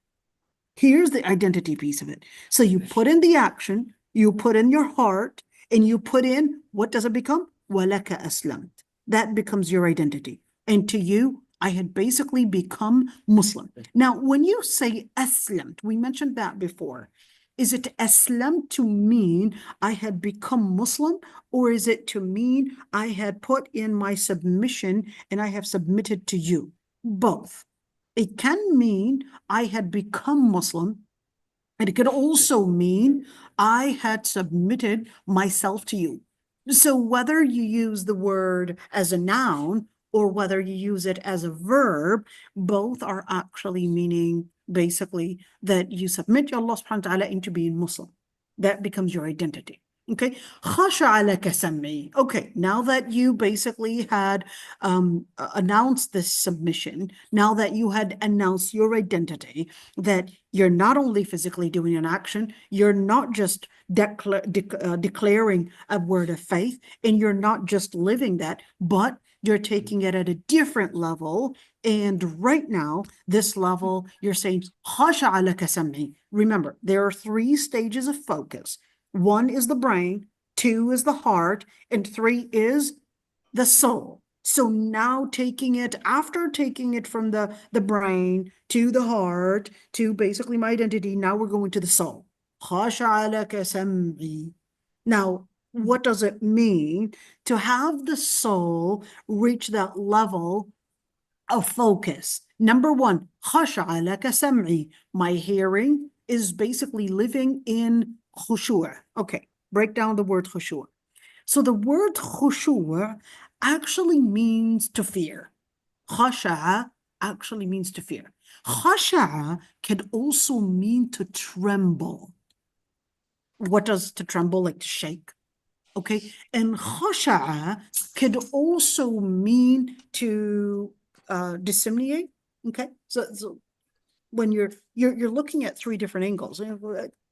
Here's the identity piece of it. So you put in the action, you put in your heart, and you put in, what does it become? وَلَكَ أَسْلَمْتَ. That becomes your identity. And to you, I had basically become Muslim. Now, when you say aslamt, we mentioned that before. Is it aslam to mean I had become Muslim, or is it to mean I had put in my submission and I have submitted to you? Both. It can mean I had become Muslim, and it could also mean I had submitted myself to you. So whether you use the word as a noun or whether you use it as a verb, both are actually meaning basically that you submit your Allah subhanahu wa ta'ala into being Muslim. That becomes your identity. Okay. خَشَعَ لَكَ سَمْعِي. Okay. Now that you basically had announced this submission, now that you had announced your identity, that you're not only physically doing an action, you're not just declaring a word of faith, and you're not just living that, but you're taking it at a different level. And right now, this level, you're saying, خَشَعَ لَكَ سَمْعِي. Remember, there are 3 stages of focus. 1 is the brain, 2 is the heart, and 3 is the soul. So now after taking it from the brain to the heart to basically my identity, now we're going to the soul. خَشَعَ لَكَ سَمْعِي. Now, what does it mean to have the soul reach that level of focus? Number 1, خَشَعَ لَكَ سَمْعِي. My hearing is basically living in khushu'. Okay, break down the word khushu'. So the word khushu' actually means to fear. Khasha'a actually means to fear. Khasha'a can also mean to tremble. What does to tremble? Like to shake. Okay. And khasha'a could also mean to disseminate. Okay. So when you're looking at three different angles,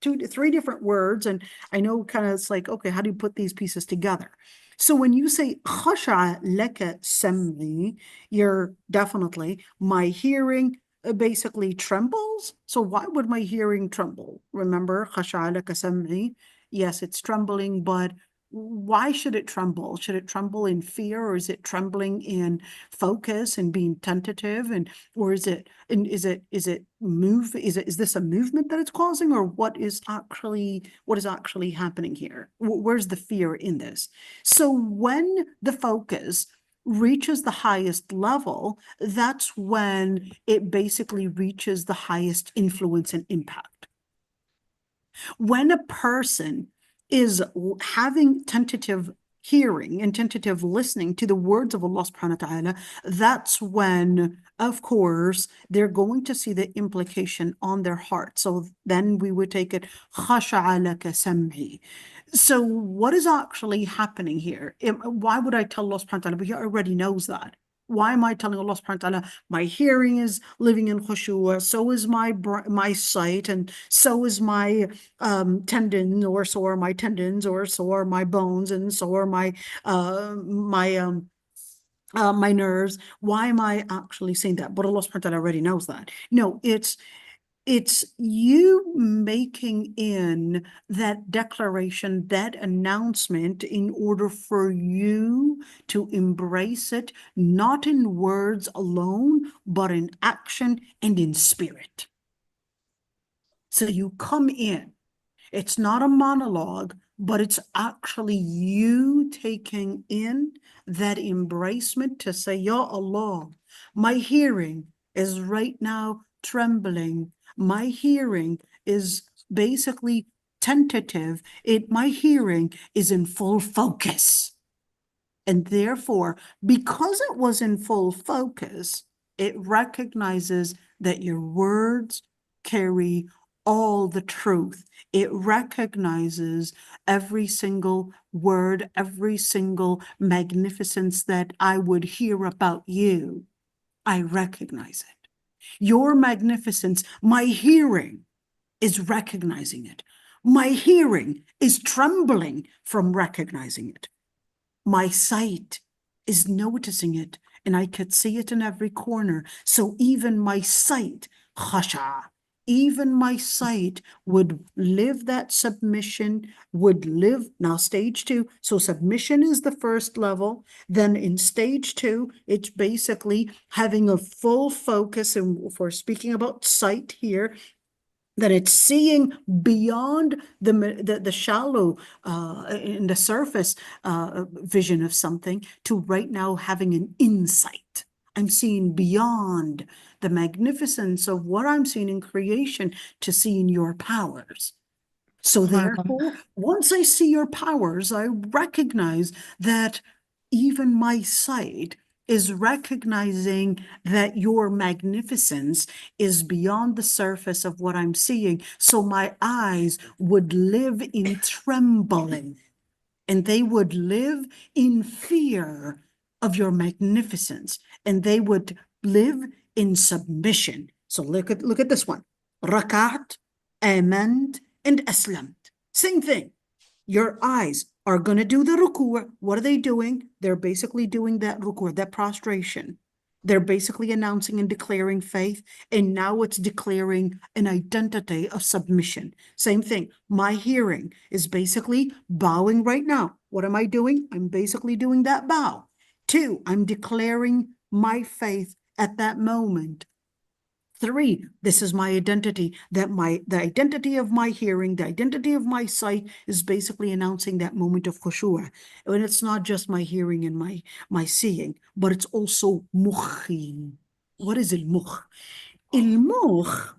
three different words, and I know kind of it's like, okay, how do you put these pieces together? So when you say khasha'a laka sam'i, you're definitely, my hearing basically trembles. So why would my hearing tremble? Remember, khasha'a laka sam'i, yes, it's trembling, but why should it tremble? Should it tremble in fear, or is it trembling in focus and being tentative, and or is it is this a movement that it's causing, or what is actually happening here? Where's the fear in this? So when the focus reaches the highest level, that's when it basically reaches the highest influence and impact. When a person is having tentative hearing and tentative listening to the words of Allah subhanahu wa ta'ala, that's when, of course, they're going to see the implication on their heart. So then we would take it, khasha'a laka sam'i. So what is actually happening here? Why would I tell Allah subhanahu wa ta'ala? But He already knows that. Why am I telling Allah subhanahu wa ta'ala, my hearing is living in khushu', so is my sight, and so is my tendon, or so are my tendons, or so are my bones, and so are my nerves. Why am I actually saying that? But Allah subhanahu wa ta'ala already knows that. No, it's you making in that declaration, that announcement, in order for you to embrace it, not in words alone, but in action and in spirit. So you come in. It's not a monologue, but it's actually you taking in that embracement to say, Ya Allah, my hearing is right now trembling. My hearing is basically tentative. My hearing is in full focus. And therefore, because it was in full focus, it recognizes that your words carry all the truth. It recognizes every single word, every single magnificence that I would hear about you. I recognize it. Your magnificence, my hearing is recognizing it. My hearing is trembling from recognizing it. My sight is noticing it, and I could see it in every corner. So even my sight, khasha, even my sight would live that submission, would live, now stage 2. So submission is the first level. Then in stage 2, it's basically having a full focus. And if we're speaking about sight here, that it's seeing beyond the shallow in the surface vision of something, to right now having an insight. I'm seeing beyond the magnificence of what I'm seeing in creation to seeing your powers. So therefore, once I see your powers, I recognize that even my sight is recognizing that your magnificence is beyond the surface of what I'm seeing. So my eyes would live in trembling, and they would live in fear of your magnificence, and they would live in submission. So look at this one. Rakat, amant, and aslamt. Same thing. Your eyes are going to do the ruku'. What are they doing? They're basically doing that ruku', that prostration. They're basically announcing and declaring faith, and now it's declaring an identity of submission. Same thing. My hearing is basically bowing right now. What am I doing? I'm basically doing that bow. 2, I'm declaring my faith at that moment. 3, this is my identity, that the identity of my hearing, the identity of my sight is basically announcing that moment of khushu'. And it's not just my hearing and my seeing, but it's also mukhi. What is al-mukh? Al-mukh,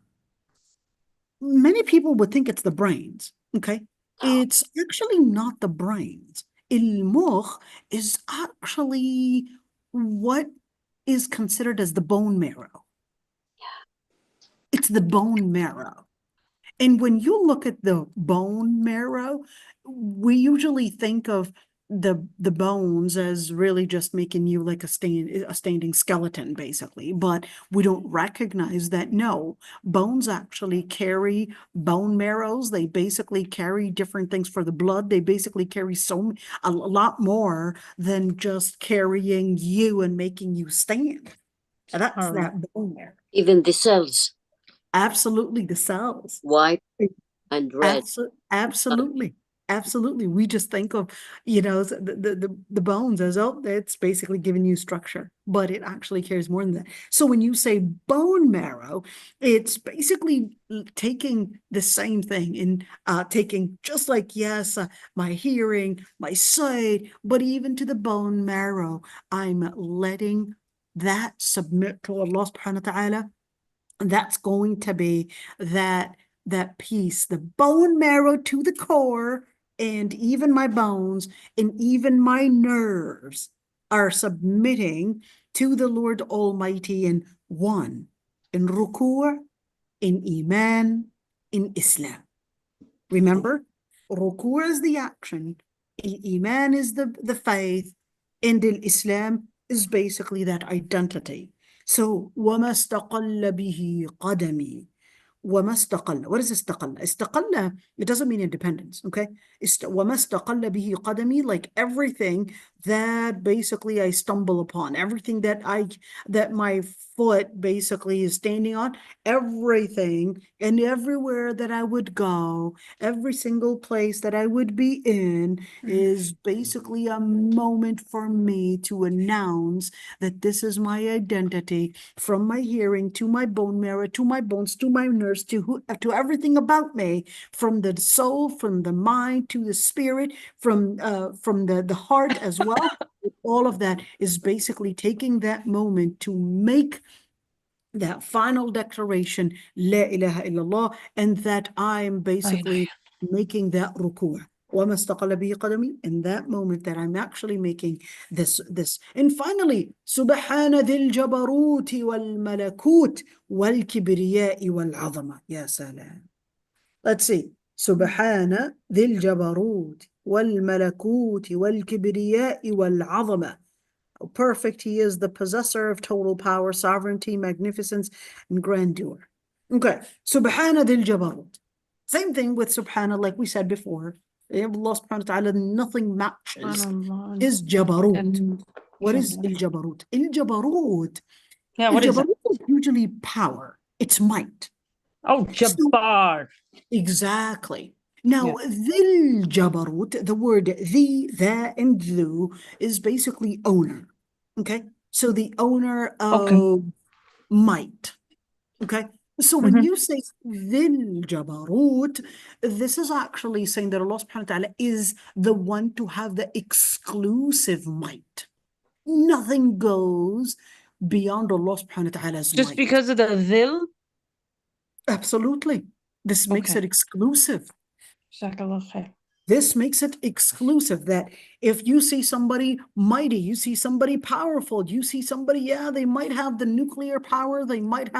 many people would think it's the brains, okay? It's actually not the brains. المخ is actually what is considered as the bone marrow. It's the bone marrow. And when you look at the bone marrow, we usually think of the bones as really just making you like a standing skeleton, basically. But we don't recognize that, no, bones actually carry bone marrows. They basically carry different things for the blood. They basically carry a lot more than just carrying you and making you stand. That's that bone marrow. Even the cells, Absolutely, the cells. white and red. Absolutely. Absolutely. We just think of, the bones as, oh, it's basically giving you structure, but it actually carries more than that. So when you say bone marrow, it's basically taking the same thing and taking just like, yes, my hearing, my sight, but even to the bone marrow, I'm letting that submit to Allah subhanahu wa ta'ala. That's going to be that piece, the bone marrow to the core, and even my bones and even my nerves are submitting to the Lord Almighty in one, in Ruku', in Iman, in Islam. Remember, Ruku' is the action, Iman is the faith, and Islam is basically that identity. So, وَمَا اسْتَقَلَّ بِهِ قَدَمِي. وَمَا اسْتَقَلَّ. What is استقل? استقل, it doesn't mean independence, okay? وَمَا اسْتَقَلَّ بِهِ قَدَمِي, like everything that basically I stumble upon, everything that my foot basically is standing on, everything and everywhere that I would go, every single place that I would be in is basically a moment for me to announce that this is my identity, from my hearing to my bone marrow, to my bones, to my nerves, to everything about me, from the soul, from the mind, to the spirit, from the heart as well. All of that is basically taking that moment to make that final declaration, La ilaha illallah, and that I'm basically making that ruku'. وَمَا اسْتَقَلَّ بِهِ قَدَمِي, in that moment that I'm actually making this. And finally, سُبْحَانَ ذِي الْجَبَرُوتِ وَالْمَلَكُوتِ وَالْكِبْرِيَاءِ وَالْعَظَمَةِ. Ya salam. Let's see. سُبْحَانَ ذِي الْجَبَرُوتِ وَالْمَلَكُوتِ وَالْكِبْرِيَاءِ وَالْعَظَمَةِ. Perfect, he is the possessor of total power, sovereignty, magnificence, and grandeur. Okay, Subhana dhil Jabarut. Same thing with Subhana, like we said before. Allah subhanahu wa ta'ala, nothing matches his Jabarut. What is il-Jabarut? Il-Jabarut. Yeah, what is it? Jabarut is usually power. It's might. Oh, Jabbar. Exactly. Now, dhil Jabarut, the word the, and dhu is basically owner. Okay, so the owner of might. Okay, so when you say dhil Jabarut, this is actually saying that Allah subhanahu wa ta'ala is the one to have the exclusive might. Nothing goes beyond Allah subhanahu wa ta'ala's Just might. because of the dhil? Absolutely. This makes it exclusive. Jazakallah khair. This makes it exclusive, that if you see somebody mighty, you see somebody powerful, you see somebody, they might have the nuclear power, they might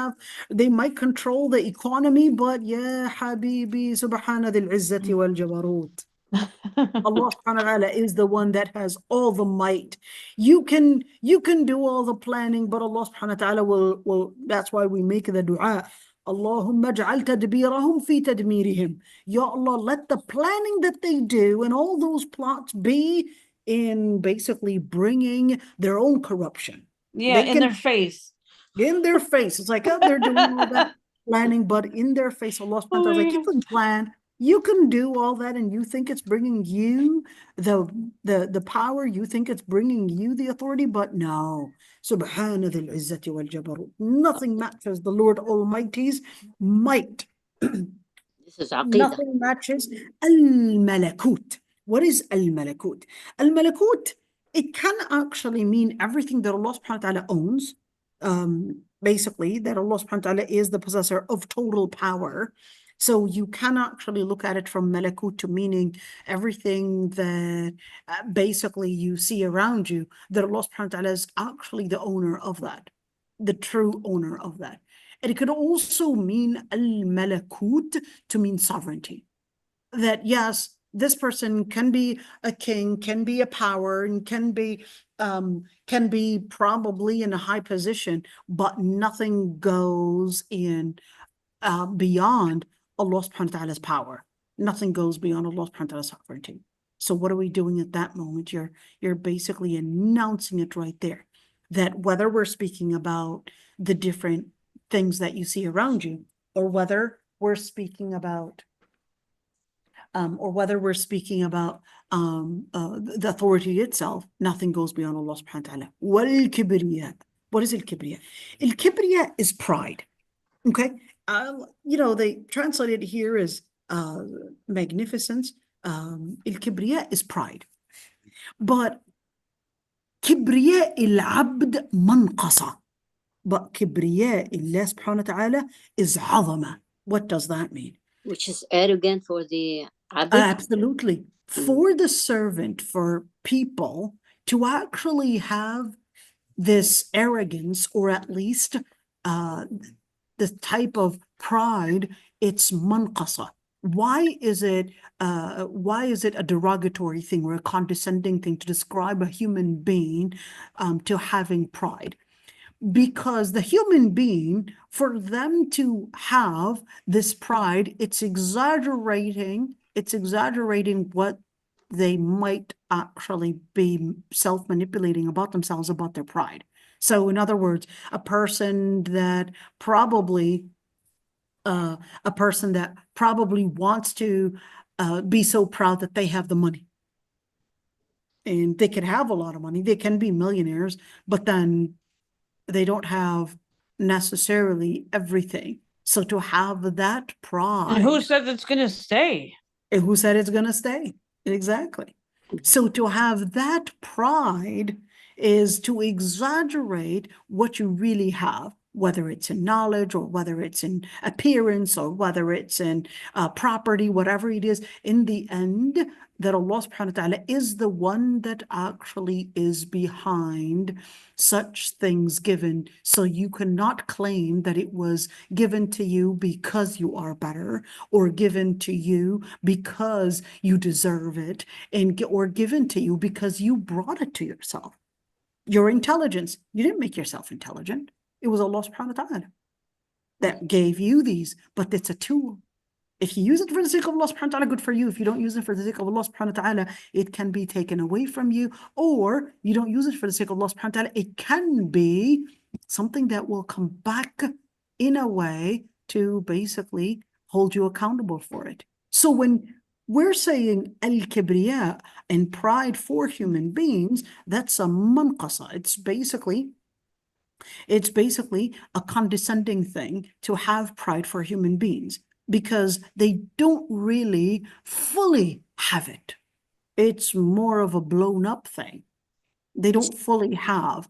control the economy, but Habibi, subhana dhil izzati wal jabarut. Allah subhanahu wa ta'ala is the one that has all the might. You can do all the planning, but Allah subhanahu wa ta'ala will, that's why we make the dua. Allahumma ij'al tadbirahum fi tadmirihim. Ya Allah, let the planning that they do and all those plots be in basically bringing their own corruption. In their face. In their face. It's like, they're doing all that planning, but in their face, Allah subhanahu wa ta'ala is like, you can plan, you can do all that, and you think it's bringing you the power, you think it's bringing you the authority, but no. Subhana dhil izzati wal jabarut. Nothing matches the Lord Almighty's might. This is aqidah. Nothing matches al-malakut. What is al-malakut? Al-malakut, it can actually mean everything that Allah subhanahu wa ta'ala owns. Basically, that Allah subhanahu wa ta'ala is the possessor of total power. So you can actually look at it from malakut to meaning everything that basically you see around you, that Allah subhanahu wa ta'ala is actually the owner of that, the true owner of that. And it could also mean al-malakut to mean sovereignty. That yes, this person can be a king, can be a power, and can be probably in a high position, but nothing goes in beyond Allah subhanahu wa ta'ala's power. Nothing goes beyond Allah subhanahu wa ta'ala's sovereignty. So what are we doing at that moment? You're basically announcing it right there, that whether we're speaking about the different things that you see around you, or whether we're speaking about the authority itself, nothing goes beyond Allah subhanahu wa ta'ala. Wal-kibriya. What is al-kibriya? Al-kibriya is pride. Okay. They translate it here as magnificence. Al-kibriya is pride. But kibriya al-abd manqasa. But kibriya Allah subhanahu wa ta'ala is azama. What does that mean? Which is arrogant for the abd. Absolutely. For the servant, for people to actually have this arrogance, or at least the type of pride, it's manqasa. Why is it a derogatory thing or a condescending thing to describe a human being to having pride? Because the human being, for them to have this pride, it's exaggerating what they might actually be self-manipulating about themselves, about their pride. So in other words, a person that probably wants to be so proud that they have the money. And they could have a lot of money, they can be millionaires, but then they don't have necessarily everything. So to have that pride. And who said it's going to stay? And who said it's going to stay? Exactly. So to have that pride is to exaggerate what you really have, whether it's in knowledge, or whether it's in appearance, or whether it's in property, whatever it is. In the end, that Allah subhanahu wa ta'ala is the one that actually is behind such things given. So you cannot claim that it was given to you because you are better, or given to you because you deserve it, or given to you because you brought it to yourself. Your intelligence, you didn't make yourself intelligent. It was Allah subhanahu wa ta'ala that gave you these, but it's a tool. If you use it for the sake of Allah subhanahu wa ta'ala, good for you. If you don't use it for the sake of Allah subhanahu wa ta'ala, it can be taken away from you. Or you don't use it for the sake of Allah subhanahu wa ta'ala, it can be something that will come back in a way to basically hold you accountable for it. So when we're saying al-kibriya and pride for human beings, that's a manqasa. It's basically a condescending thing to have pride for human beings, because they don't really fully have it. It's more of a blown up thing. They don't fully have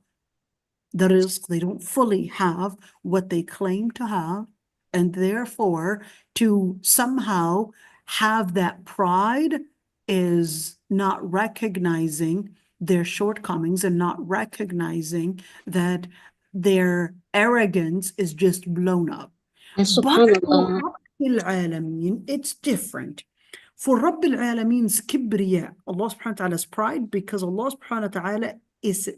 the rizq, they don't fully have what they claim to have, and therefore to somehow have that pride is not recognizing their shortcomings and not recognizing that their arrogance is just blown up. And But for subhanallah, Rabb al-Alameen, it's different. For Rabb al-Alameen's kibriya, Allah subhanahu wa ta'ala's pride, because Allah subhanahu wa ta'ala this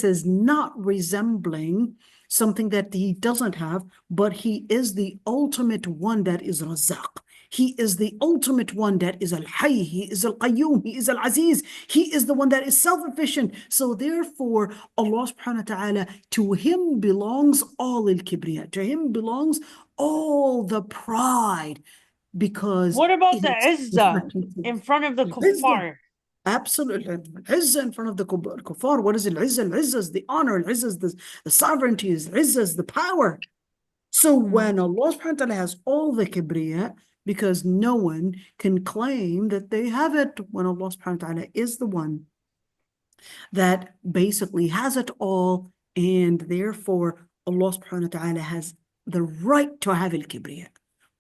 is not resembling something that he doesn't have, but he is the ultimate one that is Razzaq. He is the ultimate one that is al-Hayy, he is al-Qayyum, he is al-Aziz, he is the one that is self-efficient. So therefore, Allah subhanahu wa ta'ala, to him belongs all al-Kibriya, to him belongs all the pride, because What about the it's izzah in front of the kuffar? Absolutely. Izzah in front of the kuffar. What is al-Izzah? Al-Izzah is the honor, al-Izzah is the sovereignty, al-Izzah is the power. So when Allah subhanahu wa ta'ala has all the kibriya, because no one can claim that they have it, when Allah subhanahu wa ta'ala is the one that basically has it all, and therefore Allah subhanahu wa ta'ala has the right to have al-kibriya.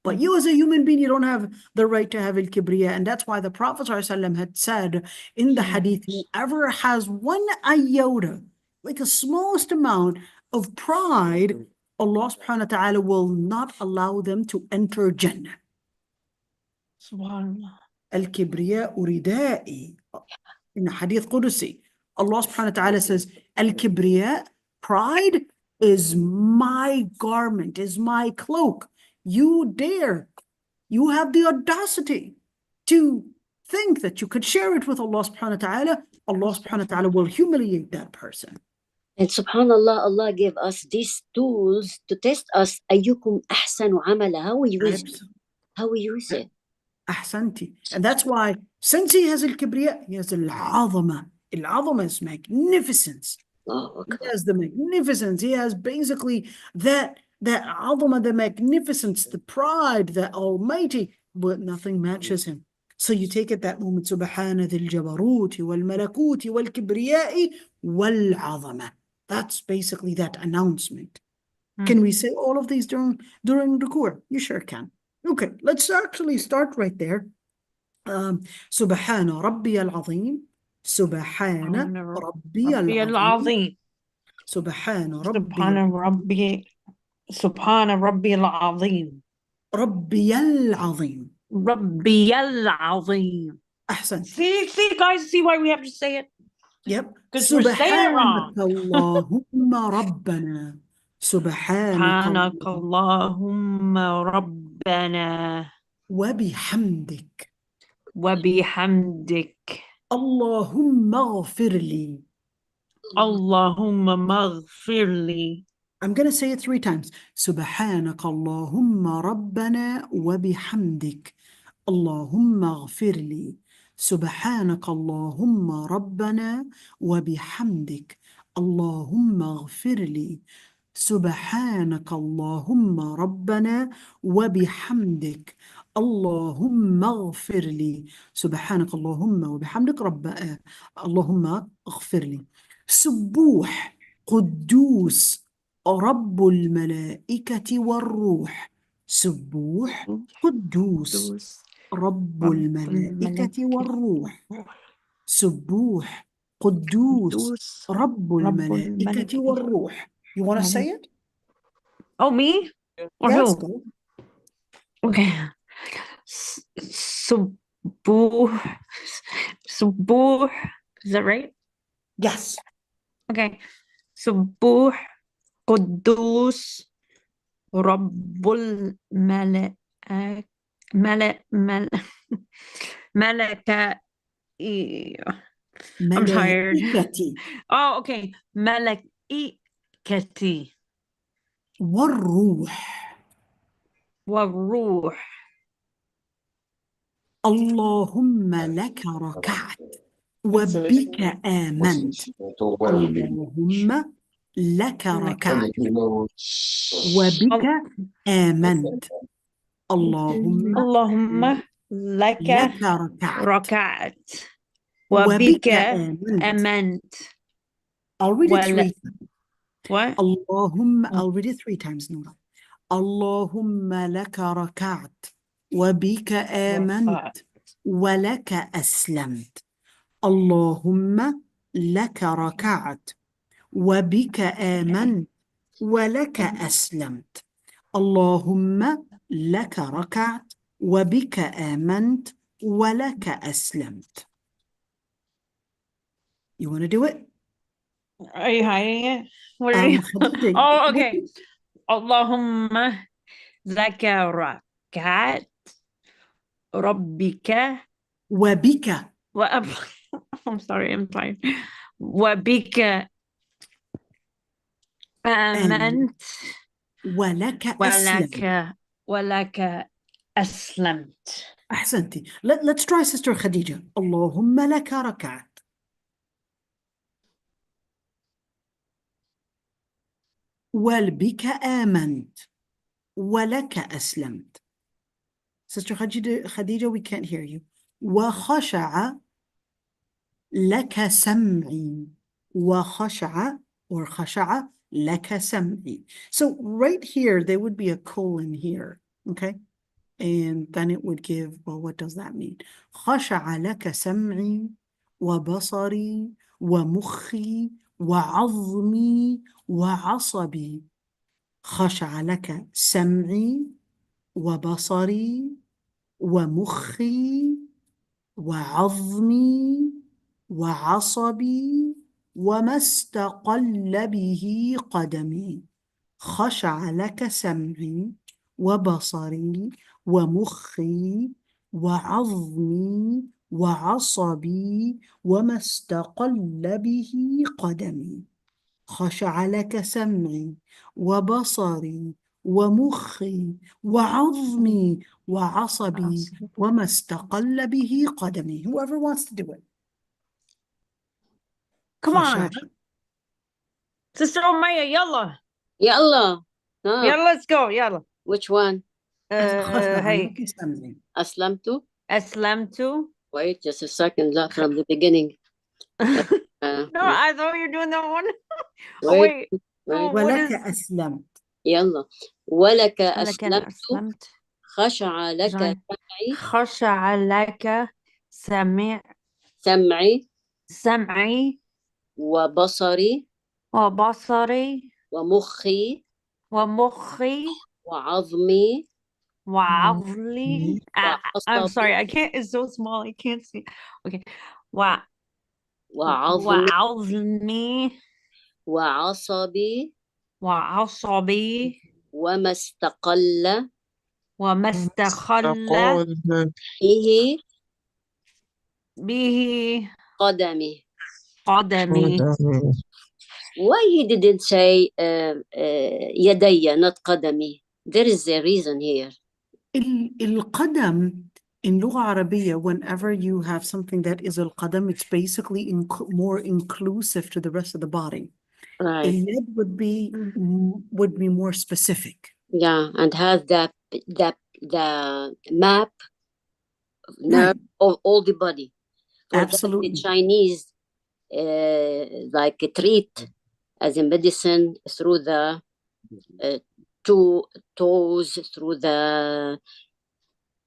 But you as a human being, you don't have the right to have al-kibriya. And that's why the Prophet ﷺ had said in the hadith, whoever has one iota, like a smallest amount of pride, Allah subhanahu wa ta'ala will not allow them to enter Jannah. Subhanallah. Al-kibriya uridai. In hadith Qudusi, Allah subhanahu wa ta'ala says, al-kibriya, pride, is my garment, is my cloak. You dare, you have the audacity to think that you could share it with Allah subhanahu wa ta'ala. Allah subhanahu wa ta'ala will humiliate that person. And subhanallah, Allah gave us these tools to test us. أيكم أحسن عملا. How we use it. How we use it. Ahsanti. And that's why, since he has al-kibriya, he has al-azama. Al-azama is magnificence. Oh, He has the magnificence. He has basically that azama, the magnificence, the pride, the almighty, but nothing matches him. So you take at that moment, Subhana dhil jabaruti wal malakuti wal kibriyai wal azama. That's basically that announcement. Can we say all of these during Ruku'? You sure can. Okay, let's actually start right there. Subhana Rabbi al-Azim. Subhana Rabbi al-Azim. Subhana Rabbi Subhana Rabbi al-Azim. Rabbi al-Azim. Rabbi al-Azim. Ahsan. See, guys, see why we have to say it? Yep. Because we're saying it wrong. Allahumma Rabbana. سبحانك اللهم ربنا وبحمدك وبحمدك اللهم اغفر لي. اللهم اغفر لي. I'm going to say it 3 times. سبحانك اللهم ربنا وبحمدك اللهم اغفر لي. سبحانك اللهم ربنا وبحمدك اللهم اغفر لي. سبحانك اللهم ربنا وبحمدك اللهم اغفر لي. سبحانك اللهم وبحمدك اللهم اغفر لي. سبوح قدوس رب الملائكة والروح. سبوح قدوس رب الملائكة والروح. سبوح قدوس رب الملائكة والروح. You want to say it? Oh, me? Or Yes, who? go. Okay. Subuh. Is that right? Yes. Okay. Subuh Qudus Rabbul Malaka. I'm tired. ملائكتي Oh, okay. Malaikati والروح. والروح. اللهم لك ركعت وبك آمنت. اللهم لك ركعت وبك آمنت. اللهم لك لك ركعت ركعت وبك وبك آمنت. آمنت. I'll read it 3 times. What? I'll read it 3 times, Nura. اللهم لك ركعت وبك آمنت ولك أسلمت. اللهم لك ركعت وبك آمنت ولك أسلمت. اللهم لك ركعت وبك آمنت ولك أسلمت. You want to do it? Are you hiding it? What are you? Khadija, Oh, okay. Allahumma laka rakat rabbika وبك wa I'm sorry, I'm tired. Wabika amant ولك أسلمت. walaka aslamt. أحسنتي. Let's try Sister Khadija. اللهم لك ركعت وبك آمنت ولك أسلمت. Sister Khadija, we can't hear you. وخشع لك سمعي. وخشع or خشع لك سمعي. So right here, there would be a colon here. Okay? and then it would give, well, what does that mean? خشع لك سمعي وبصري ومخي وعظمي وعصبي. خشع لك سمعي وبصري ومخي وعظمي وعصبي وما استقل به قدمي. خشع لك سمعي وبصري ومخي وعظمي وعصبي وما استقل به قدمي. خشع لك سمعي وبصري ومخي وعظمي وعصبي وما استقل به قدمي. Whoever wants to do it. Come خشع. on. Sister Umayya, yalla. يلا. Ah, Yalla, let's go. Yalla. which one? خشع Hey. لك سمعي. أسلمت. Aslamtu. Wait just a second. لا, from the beginning. No, I thought you were doing that one. Oh, wait. wait. wait. Oh, what ولك is أسلمت. يلا. ولك لكن أسلمت. أسلمت. خشع لك Right. سمعي. خشع لك سمعي سمعي وبصري وبصري ومخي ومخي وعظمي وعضلي. I'm sorry, I can't, it's so small, I can't see. Okay. وعظمي وعظمي وعصبي وعصبي وما استقل وما استقل به به قدمي. قدمي. Why he didn't say يدي, not قدمي? There is a reason here. القدم in لغة عربية, whenever you have something that is القدم, it's basically more inclusive to the rest of the body. Right. اليد would be more specific. Yeah, and has the map nerve of all the body. For Absolutely. the Chinese like treat as a medicine through the two toes, through the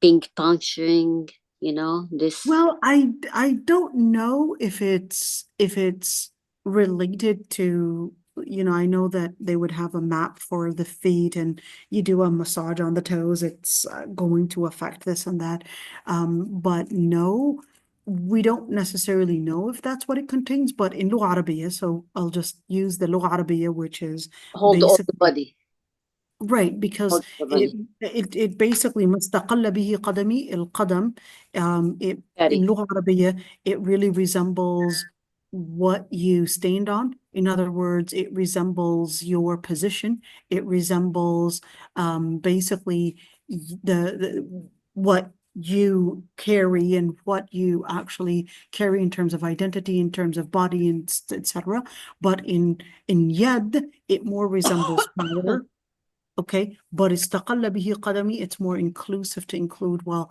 ping punching, you know, this. Well, I don't know if it's related to, you know, I know that they would have a map for the feet, and you do a massage on the toes, it's going to affect this and that. But no, we don't necessarily know if that's what it contains, but in لغة عربية, so I'll just use the لغة عربية, which is hold all the body. Right, because it basically مستقل به قدمي, القدم, in لغة عربية, it really resembles what you stand on. In other words, it resembles your position. It resembles basically what you carry and what you actually carry in terms of identity, in terms of body, and etc. But in yad, it more resembles power. Okay, but استقل به قدمي, it's more inclusive to include, well,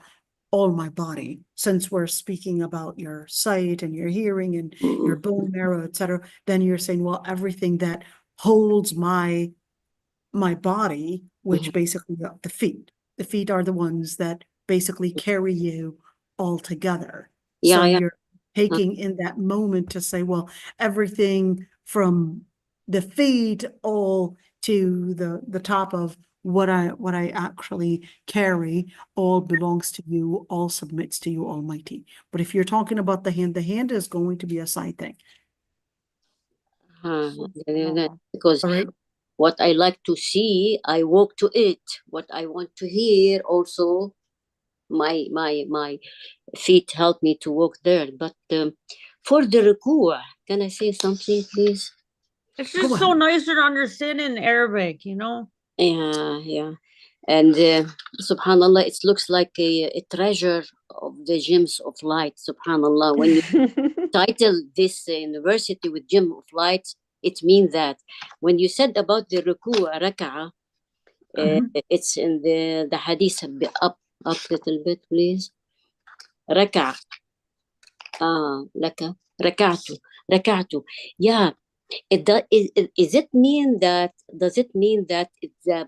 all my body. Since we're speaking about your sight and your hearing and your bone marrow, etc., then you're saying, well, everything that holds my body, which basically the feet. The feet are the ones that basically carry you all together. So you're taking in that moment to say, well, everything from the feet all to the top of what I actually carry all belongs to you, all submits to you, Almighty. But if you're talking about the hand is going to be a side thing. Because what I like to see, I walk to it. What I want to hear, also my feet help me to walk there. But for the ruku', can I say something, please? It's just so nice to understand in Arabic, you know? Yeah. And subhanallah, it looks like a treasure of the gems of light, subhanallah. When you title this university with gem of light, it means that. When you said about the ruku' rak'ah, it's in the hadith, up a little bit, please. Rak'ah. Laka. Rak'atu. Yeah. Does it mean that it's a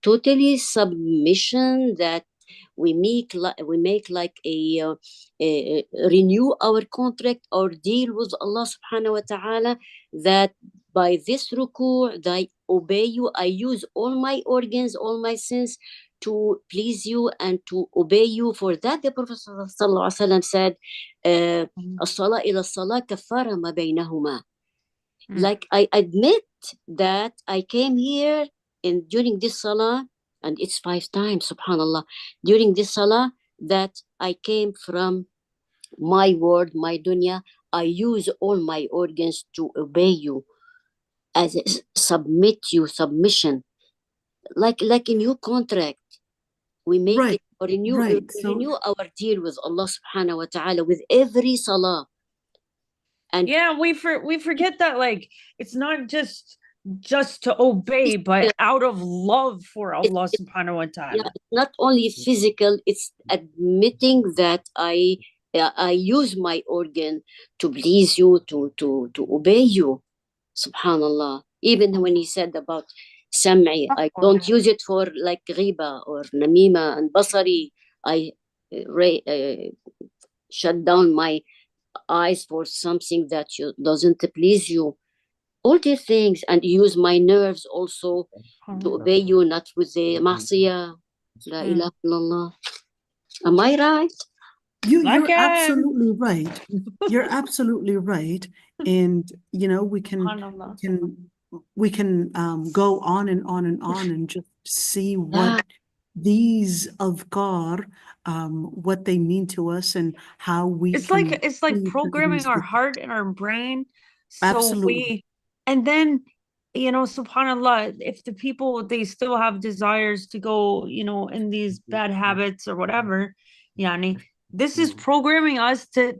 totally submission, that we make like a renew our contract or deal with Allah subhanahu wa ta'ala, that by this ruku' I obey you, I use all my organs, all my sense to please you and to obey you. For that the Prophet sallallahu alaihi wasallam said, as-salah ila as-salah kaffara ma baynahuma. Like, I admit that I came here and during this salah, and it's 5 times, subhanallah, during this salah, that I came from my word, my dunya, I use all my organs to obey you, as a submission, like a new contract. We make Right, it or renew, right. So renew our deal with Allah subhanahu wa ta'ala with every salah. And yeah, we forget that, like, it's not just to obey, but out of love for Allah subhanahu wa ta'ala. yeah, it's not only physical, it's admitting that I use my organ to please you, to obey you, subhanallah. Even when he said about sam'i, I don't use it for like ghiba or namima and basari. I shut down my eyes for something that doesn't please you. All these things, and use my nerves also to obey you, not with the ma'siyah. La ilaha illallah. Am I right? you're absolutely right. You're absolutely right. And you know, we can go on and on and on and just see what these adhkar, what they mean to us and how we it's can like programming our heart and our brain. So Absolutely. and then, you know, subhanallah, if the people, they still have desires to go, you know, in these bad habits or whatever, yani, this is programming us to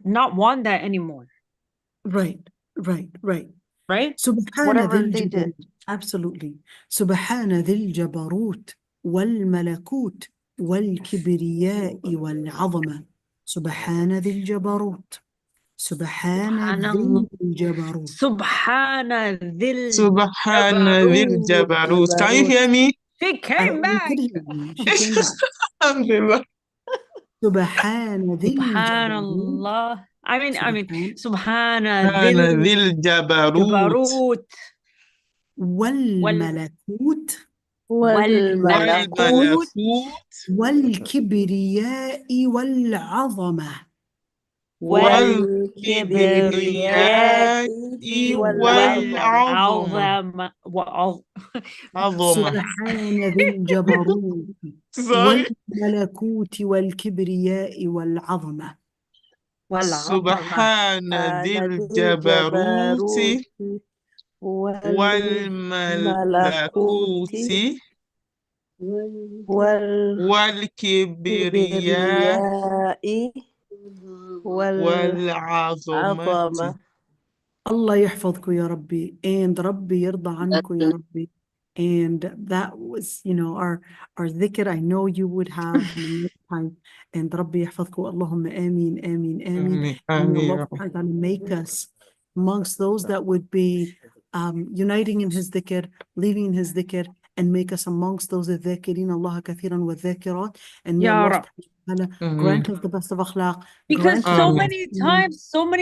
not want that anymore. Right. Right? سبحان Whatever ذي they did. الجبروت. Absolutely. سبحان ذي الجبروت والملكوت والكبرياء والعظمة. سبحان ذي الجبروت. سبحان ذي الجبروت. سبحان ذي Subhana dhil jabarut. Can you hear me? She came We back. could hear you. She came back. Alhamdulillah. سبحان ذي الجبروت. Subhanallah. I mean, Subhana Subhana dhil jabarut. Jabarut. والملكوت والملكوت والكبرياء والعظمة. والكبرياء والعظمة. سبحان ذي الجبروت والملكوت والكبرياء والعظمة. سبحان ذي الجبروت والملكوت والكبرياء والعظمة. الله يحفظكم يا ربي and ربي يرضى عنكم يا ربي. And that was, you know, our dhikr. I know you would have many time. And ربي يحفظكم. اللهم آمين آمين آمين. And may Allah subhanahu wa ta'ala make us amongst those that would be uniting in his dhikr, leaving in his dhikr, and make us amongst those الذاكرين الله كثيرا والذاكرات. And may Allah grant us the best of akhlaq. Because so many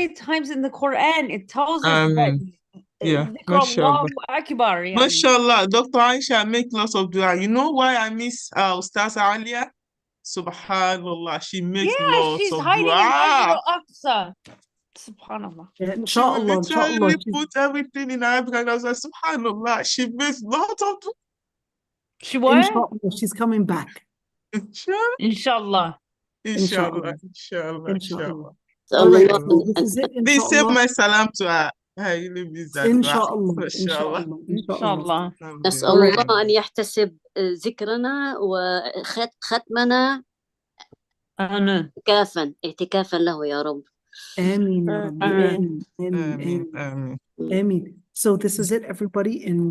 times in the Quran it tells us that Allahu Akbar. Mashallah, Dr. Aisha make lots of dua. You know why I miss Ustaz Alia? Subhanallah, she makes lots she's of hiding dua. in Masjid al-Aqsa. Subhanallah. Inshallah, She literally put everything in Arabic, and I was like, Subhanallah, she makes lots of dua. She what? Inshallah, she's coming back. Inshallah. Inshallah. All right, so this is it. Please save my salam to her. I really miss that. Inshallah. نسأل الله أن يحتسب ذكرنا وختمنا اعتكافا له يا رب. آمين يا رب. آمين. So this is it, everybody.